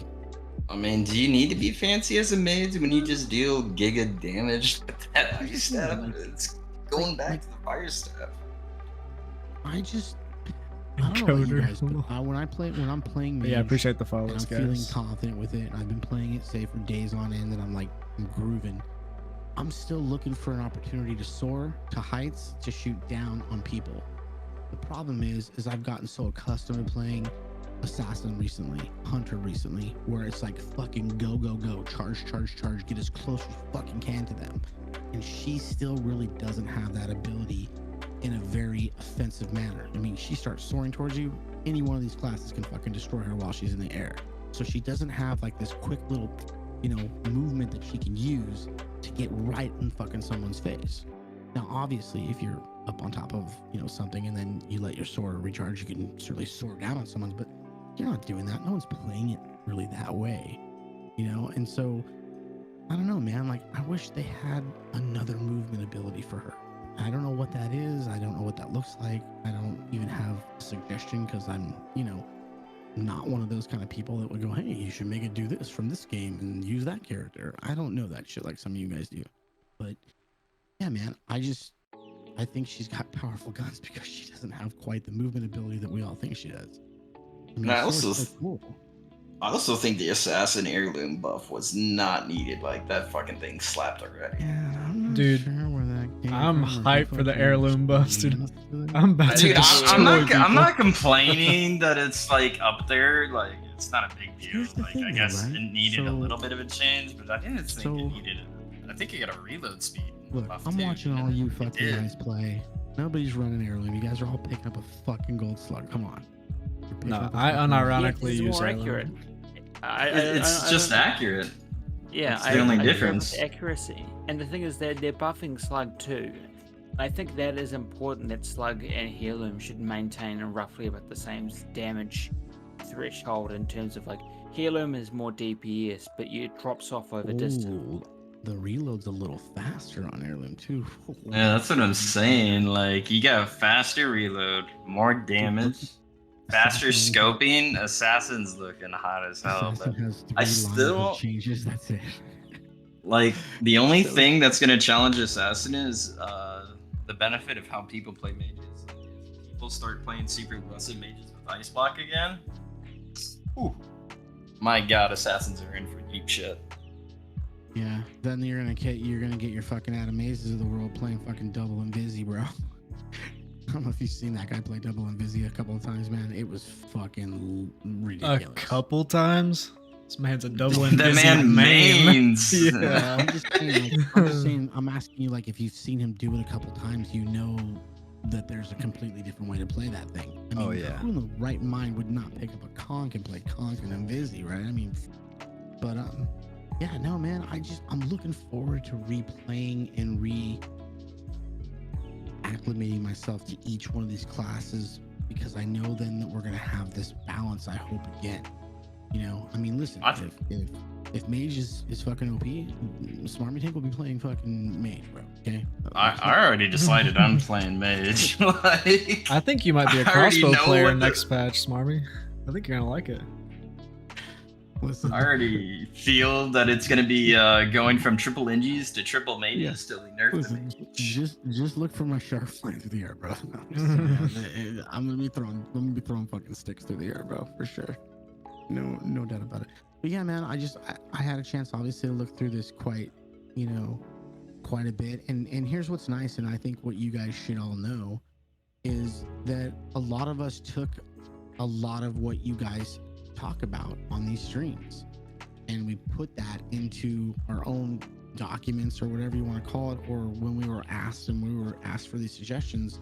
I mean, do you need to be fancy as a mage when you just deal giga damage with that ice staff? It's going back to the fire staff. I just, I don't know about you Encoder. guys, but when I'm playing mage, Yeah, I appreciate the and follows, I'm feeling guys. confident with it, and I've been playing it, say, for days on end, and I'm grooving. I'm still looking for an opportunity to soar to heights, to shoot down on people. The problem is I've gotten so accustomed to playing assassin recently, hunter recently, where it's like fucking go, charge, get as close as you fucking can to them. And she still really doesn't have that ability in a very offensive manner. I mean, she starts soaring towards you, any one of these classes can fucking destroy her while she's in the air. So she doesn't have like this quick little, movement that she can use to get right in fucking someone's face. Now, obviously, if you're up on top of, something and then you let your sword recharge, you can certainly soar down on someone's, but you're not doing that. No one's playing it really that way, And so, I don't know, man. Like, I wish they had another movement ability for her. I don't know what that is. I don't know what that looks like. I don't even have a suggestion because I'm, not one of those kind of people that would go, hey, you should make it do this from this game and use that character. I don't know that shit like some of you guys do. But yeah, man, I think she's got powerful guns because she doesn't have quite the movement ability that we all think she does. I mean, And I also think the assassin heirloom buff was not needed. Like, that fucking thing slapped already. Yeah, I'm not Dude, sure where that came I'm from or hyped who for the fucking heirloom buffs, dude. explained it. I'm about to Dude, I'm destroy not people. complaining that it's like up there. Like, it's not a big deal. Here's the Like, thing, I guess right? it needed a So- little bit of a change, but I didn't think So- it needed it. I think you got a reload speed. Look, buff I'm too, watching all and you it fucking did. guys play. Nobody's running heirloom. You guys are all picking up a fucking gold slug. Come on. You're picking No, up a I fucking- unironically it's use more heirloom. accurate. It's just accurate. Yeah, That's the only agree with difference. the accuracy. And the thing is that they're buffing Slug too. I think that is important that Slug and Heirloom should maintain roughly about the same damage threshold in terms of like Heirloom is more DPS, but it drops off over distance. Ooh, the reload's a little faster on heirloom too. Yeah, that's what I'm saying. Like, you got faster reload, more damage, faster Assassin- scoping. Assassin's looking hot as hell. Assassin But has 3 I lines still- of changes. That's it. like, the only thing that's gonna challenge Assassin is the benefit of how people play mages. Like, if people start playing super aggressive mages with ice block again, ooh, my god, Assassins are in for deep shit. Yeah. Then you're gonna get your fucking Adam Mazes of the world playing fucking double Invisi, bro. I don't know if you've seen that guy play double Invisi a couple of times, man. It was fucking A ridiculous. couple times? This man's a double That Invisi man main. mains. Yeah. I'm just saying, I'm asking you, like, if you've seen him do it a couple times, you know that there's a completely different way to play that thing. I mean, Oh, yeah. who in the right mind would not pick up a conch and play conch and Invisi, right? I mean, but yeah, no, man, I'm looking forward to replaying and acclimating myself to each one of these classes because I know then that we're gonna have this balance. I hope again. I mean, listen, if mage is fucking OP, SMARMYTANK will be playing fucking mage, bro. Okay. I already decided I'm playing mage. Like, I think you might be a I already crossbow know player what the- next patch, Smarmy. I think you're gonna like it. Listen, I already feel that it's gonna be going from triple Ingies to triple mages till we nerf the listen, mage. just look for my sharp flying through the air, bro. No, I'm gonna be throwing fucking sticks through the air, bro, for sure. No doubt about it. But yeah, man, I had a chance obviously to look through this quite a bit. And here's what's nice, and I think what you guys should all know is that a lot of us took a lot of what you guys talk about on these streams and we put that into our own documents or whatever you want to call it, or when we were asked for these suggestions,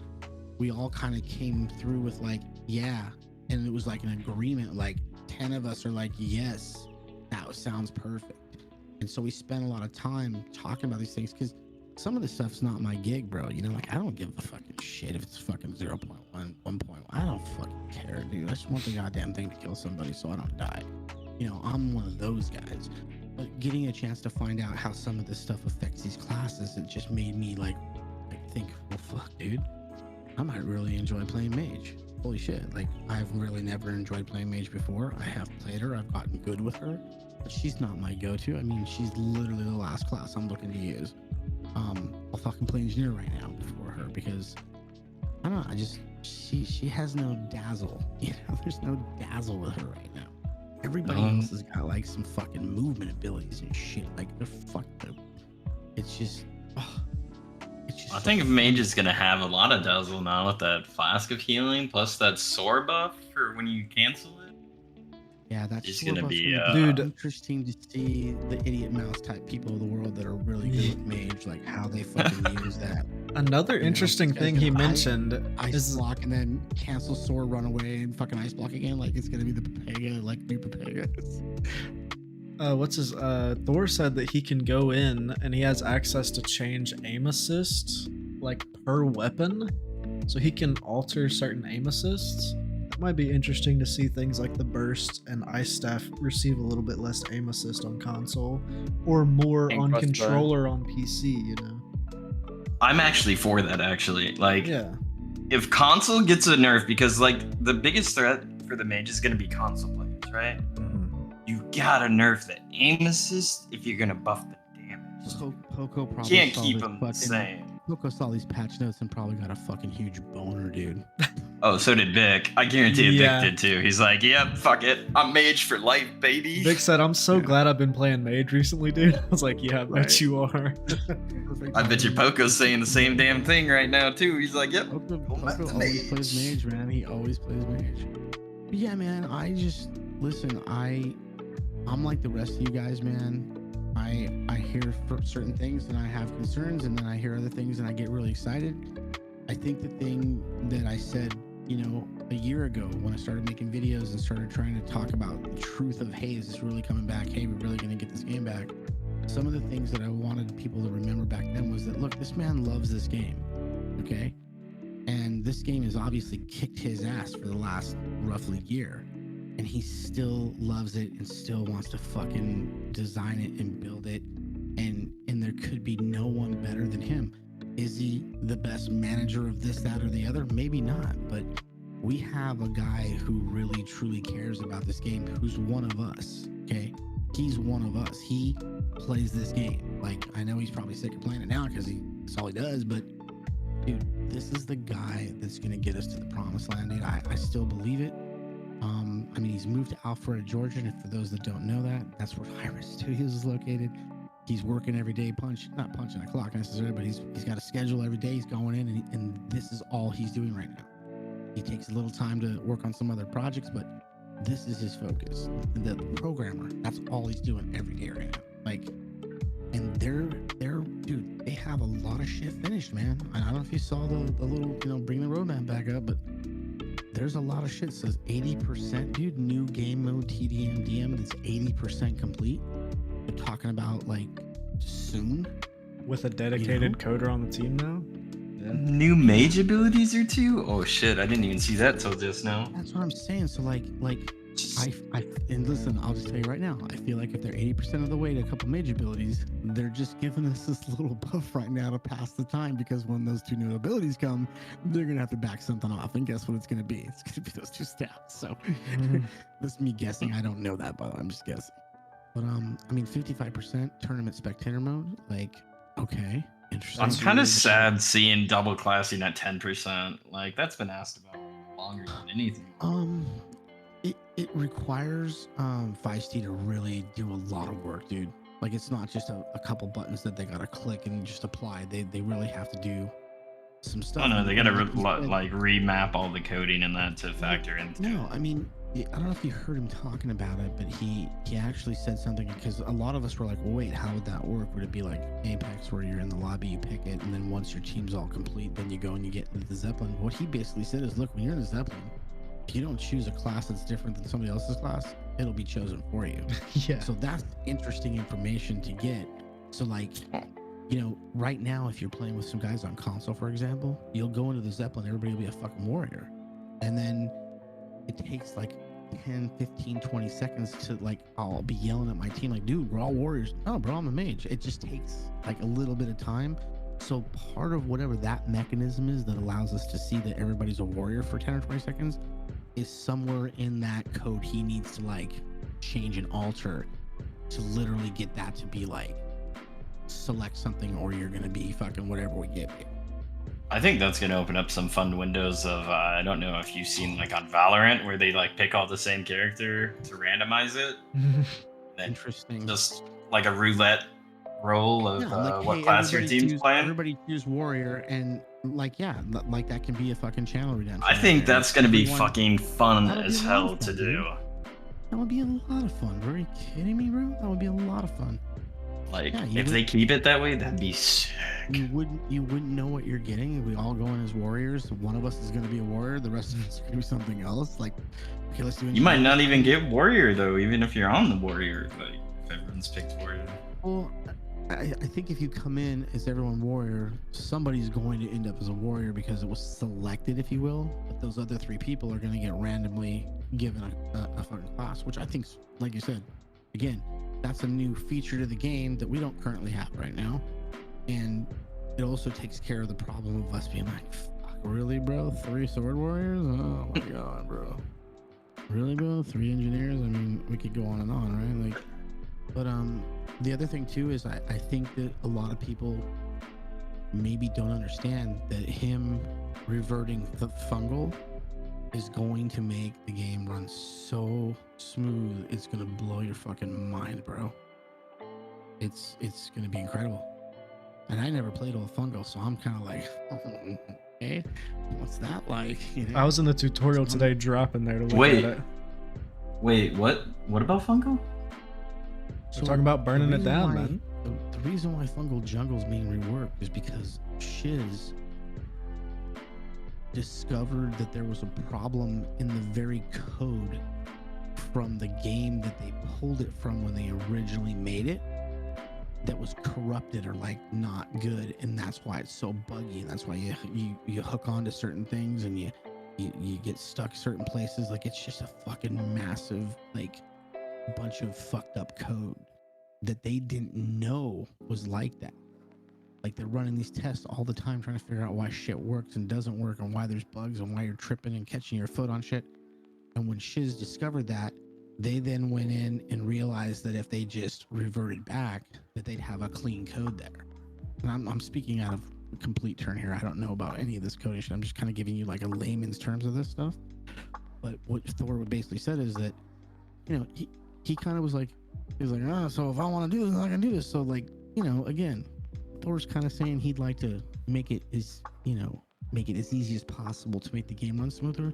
we all kind of came through with like, yeah, and it was like an agreement, like 10 of us are like, yes, that sounds perfect. And so we spent a lot of time talking about these things because some of this stuff's not my gig, bro. Like, I don't give a fucking shit if it's fucking 0.1, 1.1. I don't fucking care, dude. I just want the goddamn thing to kill somebody so I don't die. I'm one of those guys. But getting a chance to find out how some of this stuff affects these classes, it just made me like think, well, fuck, dude. I might really enjoy playing mage. Holy shit. Like, I've really never enjoyed playing mage before. I have played her. I've gotten good with her. But she's not my go-to. I mean, she's literally the last class I'm looking to use. I'll fucking play engineer right now before her because I don't know. she has no dazzle. You know, there's no dazzle with her right now. Everybody else has got like some fucking movement abilities and shit. Like they're fucked up. It's just. I think Mage is gonna have a lot of dazzle now with that flask of healing plus that soar buff for when you cancel it. Yeah, that's just gonna be dude. Interesting to see the idiot mouse type people of the world that are really good with Mage, like how they fucking use that. Another interesting thing he mentioned ice block and then cancel soar, run away, and fucking ice block again. Like it's gonna be the Pepega, like new Pepegas. What's his Thor said that he can go in and he has access to change aim assist like per weapon, so he can alter certain aim assists. That might be interesting to see things like the burst and ice staff receive a little bit less aim assist on console or more on controller on PC, you know. I'm actually for that, actually. Like, yeah, if console gets a nerf, because like the biggest threat for the Mage is going to be console players, right? You gotta nerf the aim assist if you're gonna buff the damage. Poco probably can't keep them the same. Poco saw these patch notes and probably got a fucking huge boner, dude. Oh, so did Vic. I guarantee Vic did too. He's like, yep, fuck it. I'm Mage for life, baby. Vic said, I'm so glad I've been playing Mage recently, dude. I was like, yeah, I bet you are. I bet you Poco's saying the same damn thing right now too. He's like, yep. Poco always plays Mage, man. He always plays Mage. But yeah, man, listen, I'm like the rest of you guys, man. I hear certain things and I have concerns, and then I hear other things and I get really excited. I think the thing that I said, you know, a year ago when I started making videos and started trying to talk about the truth of, hey, is this really coming back? Hey, we're really going to get this game back. Some of the things that I wanted people to remember back then was that, look, this man loves this game, okay? And this game has obviously kicked his ass for the last roughly year. And he still loves it and still wants to fucking design it and build it. And there could be no one better than him. Is he the best manager of this, that, or the other? Maybe not. But we have a guy who really, truly cares about this game, who's one of us, okay? He's one of us. He plays this game. Like, I know he's probably sick of playing it now because that's all he does. But, dude, this is the guy that's going to get us to the promised land, dude. I still believe it. I mean, he's moved to Alpharetta, Georgia, and for those that don't know that, that's where Hi-Rez Studios is located. He's working every day, not punching a clock necessarily, but he's got a schedule every day. He's going in, and this is all he's doing right now. He takes a little time to work on some other projects, but this is his focus. The programmer, that's all he's doing every day right now. Like, and dude, they have a lot of shit finished, man. I don't know if you saw the little, you know, bring the roadmap back up, but there's a lot of shit. It says 80%, dude, new game mode TDM DM that's 80% complete. They're talking about like soon. With a dedicated coder on the team now? Yeah. New Mage abilities or two? Oh shit, I didn't even see that till just now. That's what I'm saying. So like and listen, I'll just tell you right now, I feel like if they're 80% of the way to a couple Mage abilities, they're just giving us this little buff right now to pass the time, because when those two new abilities come, they're gonna have to back something off, and guess what it's gonna be? It's gonna be those two stats. So that's me guessing. I don't know that, but I'm just guessing. But I mean, 55% tournament spectator mode, like, okay, interesting. I'm kind of sad seeing double classing at 10%. Like, that's been asked about longer than anything. It requires Feisty to really do a lot of work, dude. Like, it's not just a couple buttons that they gotta click and just apply. They really have to do some stuff. Oh no, they gotta remap all the coding and that to factor in. No, I mean, I don't know if you heard him talking about it, but he actually said something, because a lot of us were like, well, wait, how would that work? Would it be like Apex, where you're in the lobby, you pick it, and then once your team's all complete, then you go and you get into the Zeppelin? What he basically said is, look, when you're in the Zeppelin, if you don't choose a class that's different than somebody else's class, it'll be chosen for you. Yeah. So that's interesting information to get. So like, you know, right now, if you're playing with some guys on console, for example, you'll go into the Zeppelin, everybody will be a fucking warrior. And then it takes like 10, 15, 20 seconds to like, I'll be yelling at my team like, dude, we're all warriors. No, bro, I'm a mage. It just takes like a little bit of time. So part of whatever that mechanism is that allows us to see that everybody's a warrior for 10 or 20 seconds is somewhere in that code. He needs to like change and alter to literally get that to be like, select something or you're gonna be fucking whatever we get. I think that's going to open up some fun windows of, I don't know if you've seen like on Valorant where they like pick all the same character to randomize it. Then Interesting. just like a roulette roll of what hey, class your team's playing. Everybody choose warrior, and like like that can be a fucking channel redemption. I think that's going to be Everyone- fucking fun That'll be as a lot of hell to fun, do. dude. That would be a lot of fun. Are you kidding me, bro? That would be a lot of fun. Like, Yeah, you if would- they keep it that way, that'd be sick. You wouldn't know what you're getting. We all go in as warriors. One of us is going to be a warrior. The rest of us are going to be something else. Like, okay, let's do. You might not even get warrior though, even if you're on the warrior. Like, if everyone's picked warrior. Well, I think if you come in as everyone warrior, somebody's going to end up as a warrior because it was selected, if you will. But those other 3 people are going to get randomly given a fucking class, which I think, like you said, again, that's a new feature to the game that we don't currently have right now. And it also takes care of the problem of us being like, fuck, really, bro? 3 sword warriors? Oh my god, bro. Really, bro? 3 engineers? I mean, we could go on and on, right? Like, but the other thing too is I think that a lot of people maybe don't understand that him reverting the fungal is going to make the game run so smooth. It's gonna blow your fucking mind, bro. It's gonna be incredible. And I never played old fungal, so I'm kind of like, okay, what's that like? You know? I was in the tutorial today, dropping there to look Wait. at it. Wait, what? What about Funko? We're talking about burning the it reason down, why- man. The reason why fungal jungle is being reworked is because Shiz discovered that there was a problem in the very code from the game that they pulled it from when they originally made it that was corrupted or like not good, and that's why it's so buggy, and that's why you hook onto certain things and you get stuck certain places. Like, it's just a fucking massive like bunch of fucked up code that they didn't know was like that. Like, they're running these tests all the time trying to figure out why shit works and doesn't work, and why there's bugs and why you're tripping and catching your foot on shit. And when Shiz discovered that, they then went in and realized that if they just reverted back, that they'd have a clean code there. And I'm speaking out of a complete turn here. I don't know about any of this coding shit. I'm just kind of giving you like a layman's terms of this stuff. But what Thor basically said is that, you know, he kind of was like, oh, so if I want to do this, I can do this. So, like, you know, again, Thor's kind of saying he'd like to make it as easy as possible to make the game run smoother.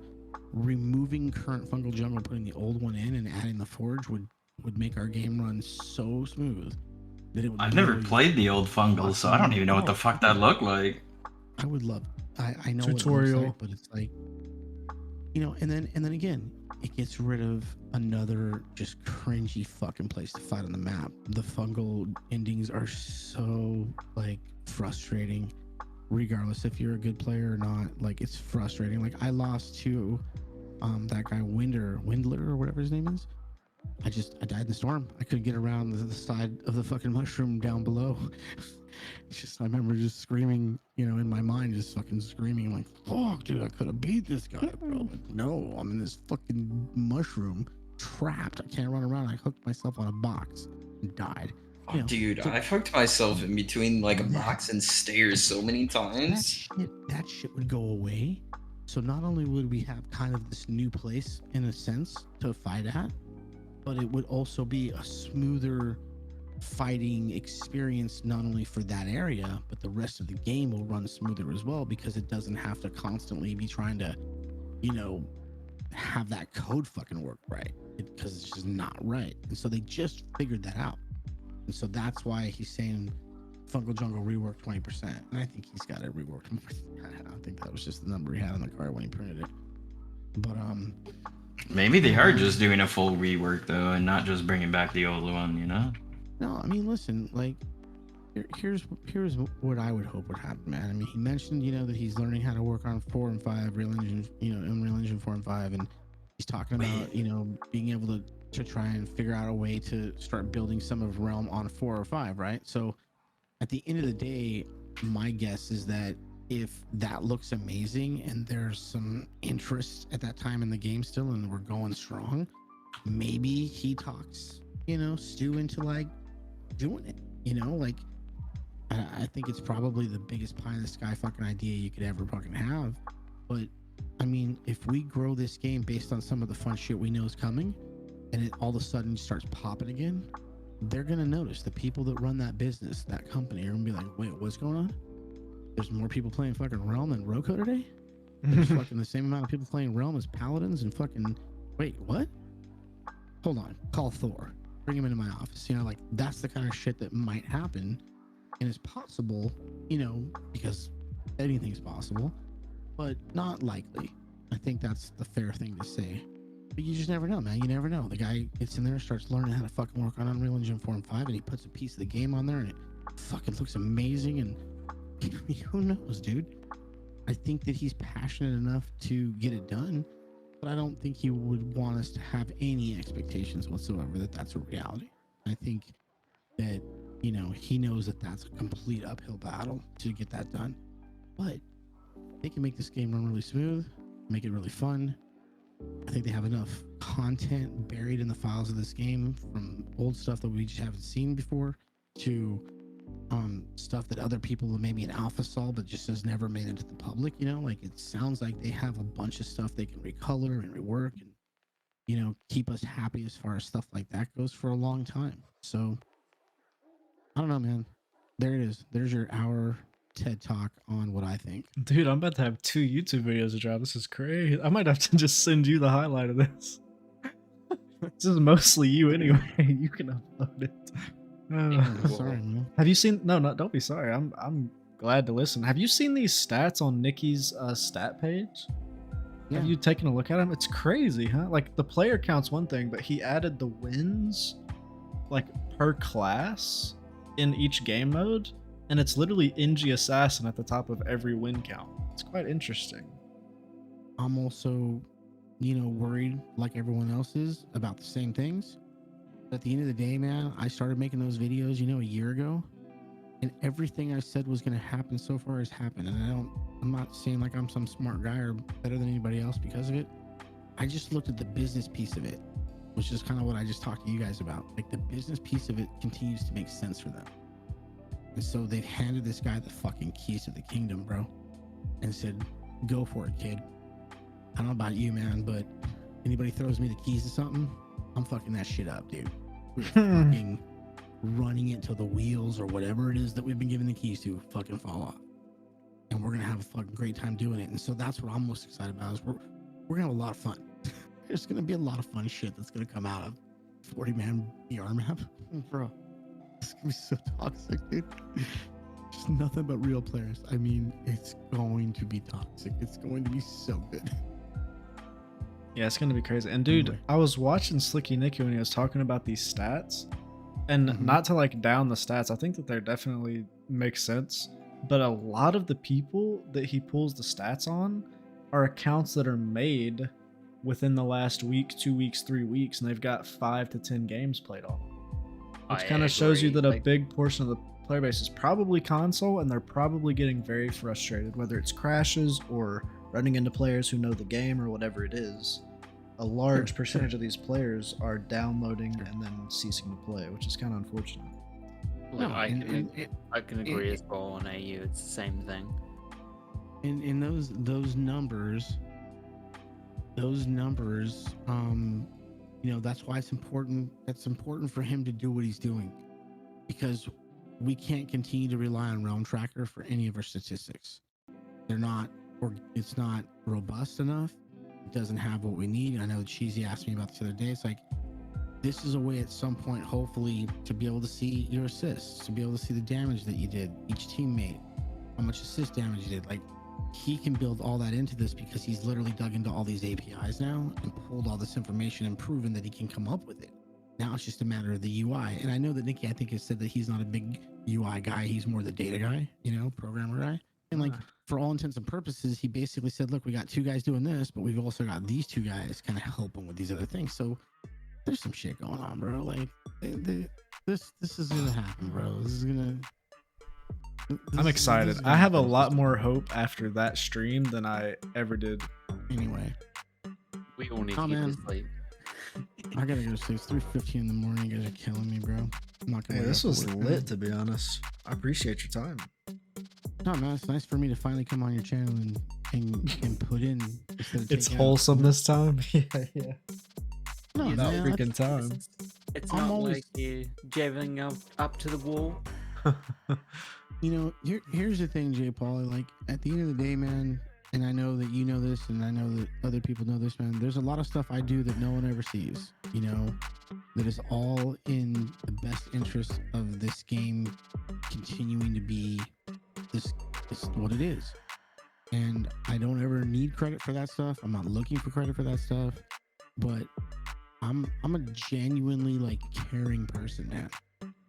Removing current fungal jungle, putting the old one in, and adding the forge would make our game run so smooth that it would. I've never played the old fungal, so I don't even know what the fuck that looked like. I would love. I know Tutorial. what it looks like, but it's like, you know, and then again, it gets rid of another just cringy fucking place to fight on the map. The fungal endings are so like frustrating, regardless if you're a good player or not. Like, it's frustrating. Like, I lost to that guy Windler or whatever his name is. I died in the storm. I couldn't get around the side of the fucking mushroom down below. It's just, I remember just screaming, you know, in my mind, just fucking screaming like, fuck, dude, I could have beat this guy, bro. But no, I'm in this fucking mushroom, trapped. I can't run around. I hooked myself on a box and died. You know, Dude, so I've hooked myself in between like a box and stairs so many times. that shit would go away. So not only would we have kind of this new place in a sense to fight at, but it would also be a smoother fighting experience, not only for that area, but the rest of the game will run smoother as well, because it doesn't have to constantly be trying to, you know, have that code fucking work right, because it's just not right. And so they just figured that out. And so that's why he's saying Fungal Jungle reworked 20%. And I think he's got it reworked more. I think that was just the number he had on the card when he printed it. But Maybe they are just doing a full rework though, and not just bringing back the old one, you know? no, I mean, listen, like, here's what I would hope would happen, man. I mean, he mentioned, you know, that he's learning how to work on 4 and 5 Real Engine, you know, Unreal Engine 4 and 5, and he's talking about, you know, being able to try and figure out a way to start building some of Realm on 4 or 5, right? So at the end of the day, my guess is that if that looks amazing and there's some interest at that time in the game still and we're going strong, maybe he talks, you know, Stu into like doing it, you know, like, I think it's probably the biggest pie in the sky fucking idea you could ever fucking have. But I mean, if we grow this game based on some of the fun shit we know is coming, and it all of a sudden starts popping again, they're gonna notice. The people that run that business, that company, are gonna be like, wait, what's going on? There's more people playing fucking Realm than Roku today? There's fucking the same amount of people playing Realm as Paladins and fucking... Wait, what? Hold on. Call Thor. Bring him into my office. You know, like, that's the kind of shit that might happen. And it's possible, you know, because anything's possible, but not likely. I think that's the fair thing to say. But you just never know, man. You never know. The guy gets in there, starts learning how to fucking work on Unreal Engine 4 and 5, and he puts a piece of the game on there, and it fucking looks amazing. And who knows, dude? I think that he's passionate enough to get it done, but I don't think he would want us to have any expectations whatsoever that that's a reality. I think that, you know, he knows that that's a complete uphill battle to get that done, but they can make this game run really smooth, make it really fun. I think they have enough content buried in the files of this game, from old stuff that we just haven't seen before to stuff that other people maybe in alpha saw but just has never made it to the public. You know, like, it sounds like they have a bunch of stuff they can recolor and rework and, you know, keep us happy as far as stuff like that goes for a long time. So I don't know, man. There it is. There's your hour TED talk on what I think. Dude, I'm about to have 2 YouTube videos to drop. This is crazy. I might have to just send you the highlight of this. This is mostly you anyway. You can upload it. Sorry, man. Have you seen? No, don't be sorry. I'm glad to listen. Have you seen these stats on Nikki's stat page? Yeah. Have you taken a look at them? It's crazy, huh? Like, the player count's one thing, but he added the wins, like, per class in each game mode, and it's literally NG Assassin at the top of every win count. It's quite interesting. I'm also, you know, worried like everyone else is about the same things. But at the end of the day, man, I started making those videos, you know, a year ago, and everything I said was going to happen so far has happened. And I'm not saying like I'm some smart guy or better than anybody else because of it. I just looked at the business piece of it, which is kind of what I just talked to you guys about. Like, the business piece of it continues to make sense for them. And so they've handed this guy the fucking keys to the kingdom, bro, and said, go for it, kid. I don't know about you, man, but anybody throws me the keys to something, I'm fucking that shit up, dude. We're fucking running it till the wheels or whatever it is that we've been given the keys to fucking fall off. And we're gonna have a fucking great time doing it. And so that's what I'm most excited about, is we're gonna have a lot of fun. There's gonna be a lot of fun shit that's gonna come out of 40-man VR map. Bro, it's gonna be so toxic, dude. Just nothing but real players. I mean, it's going to be toxic. It's going to be so good. Yeah, it's gonna be crazy. And dude, Anyway. I was watching Slicky Nicky when he was talking about these stats, and not to like down the stats, I think that they definitely make sense. But a lot of the people that he pulls the stats on are accounts that are made within the last week, 2 weeks, 3 weeks, and they've got 5 to 10 games played on them. Which kind of shows you that a big portion of the player base is probably console, and they're probably getting very frustrated, whether it's crashes or running into players who know the game or whatever it is. A large percentage of these players are downloading and then ceasing to play, which is kind of unfortunate. Like, No, I can agree as well on AU. It's the same thing. in those numbers, you know, that's why it's important. It's important for him to do what he's doing, because we can't continue to rely on Realm Tracker for any of our statistics. They're not, or it's not robust enough. It doesn't have what we need. I know Cheesy asked me about this the other day. It's like, this is a way at some point, hopefully, to be able to see your assists, to be able to see the damage that you did, each teammate, how much assist damage you did. Like, he can build all that into this because he's literally dug into all these APIs now and pulled all this information and proven that he can come up with it. Now it's just a matter of the UI. And I know that Nikki, I think, has said that he's not a big UI guy. He's more the data guy, you know, programmer guy. And like, for all intents and purposes, he basically said, look, we got 2 guys doing this, but we've also got these 2 guys kind of helping with these other things. So there's some shit going on, bro. Like, this is gonna happen, bro. This is gonna. I'm excited. I have a lot more hope after that stream than I ever did. Anyway, We all need Oh, to get man. to sleep. I gotta go to sleep. It's 3:15 in the morning. You guys are killing me, bro. I'm not gonna. Hey, wake this up was for work, lit, man. to be honest. I appreciate your time. No, man, it's nice for me to finally come on your channel and put in instead of It's taking out. wholesome this time. Yeah. No, About man, freaking time. It's I'm not always- like you're javeling up to the wall. You know, here's the thing, J. Paul. Like, at the end of the day, man, and I know that you know this, and I know that other people know this, man. There's a lot of stuff I do that no one ever sees. You know, that is all in the best interest of this game continuing to be this what it is. And I don't ever need credit for that stuff. I'm not looking for credit for that stuff. But I'm a genuinely like caring person, man.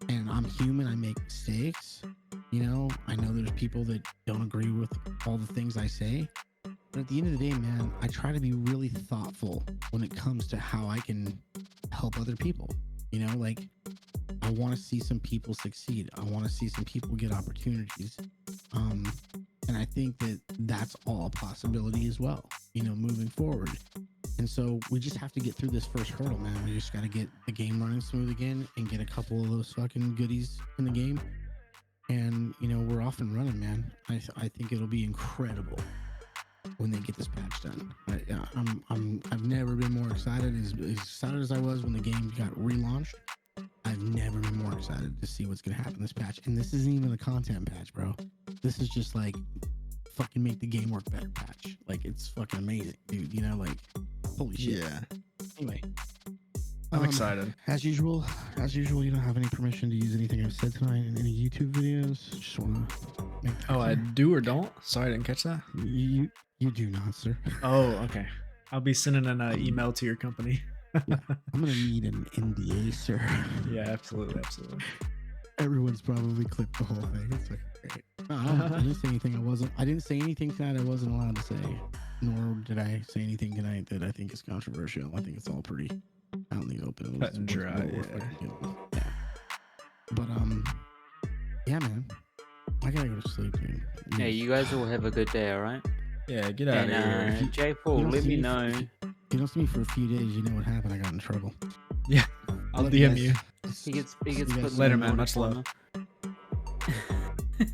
And I'm human. I make mistakes. You know, I know there's people that don't agree with all the things I say. But at the end of the day, man, I try to be really thoughtful when it comes to how I can help other people. You know, like, I want to see some people succeed. I want to see some people get opportunities. And I think that that's all a possibility as well, you know, moving forward. And so we just have to get through this first hurdle, man. We just got to get the game running smooth again and get a couple of those fucking goodies in the game. And, you know, we're off and running, man. I think it'll be incredible when they get this patch done. I've never been more excited. As excited as I was when the game got relaunched, I've never been more excited to see what's going to happen in this patch. And this isn't even a content patch, bro. This is just like fucking make the game work better patch. Like, it's fucking amazing, dude. You know, like, holy shit. Yeah. Anyway. I'm excited. As usual, you don't have any permission to use anything I've said tonight in any YouTube videos. Just want to make that I clear. do or don't? Sorry, I didn't catch that. You do not, sir. Oh, okay. I'll be sending an email to your company. Yeah, I'm gonna need an NDA, sir. Yeah, absolutely. Everyone's probably clipped the whole thing. It's like, great. No, I didn't say anything. I didn't say anything tonight I wasn't allowed to say. Nor did I say anything tonight that I think is controversial. I think it's all pretty out in the open. Cut and dry, Yeah. But yeah, man. I gotta go to sleep, dude. Yeah, you guys all have a good day, all right? Yeah, get out of And here. J. You Paul, don't let see me me- know. You don't see me for a few days. You know what happened? I got in trouble. Yeah, I'll Love you DM guys. you. He gets You guys put in later, the man. water Much love. corner.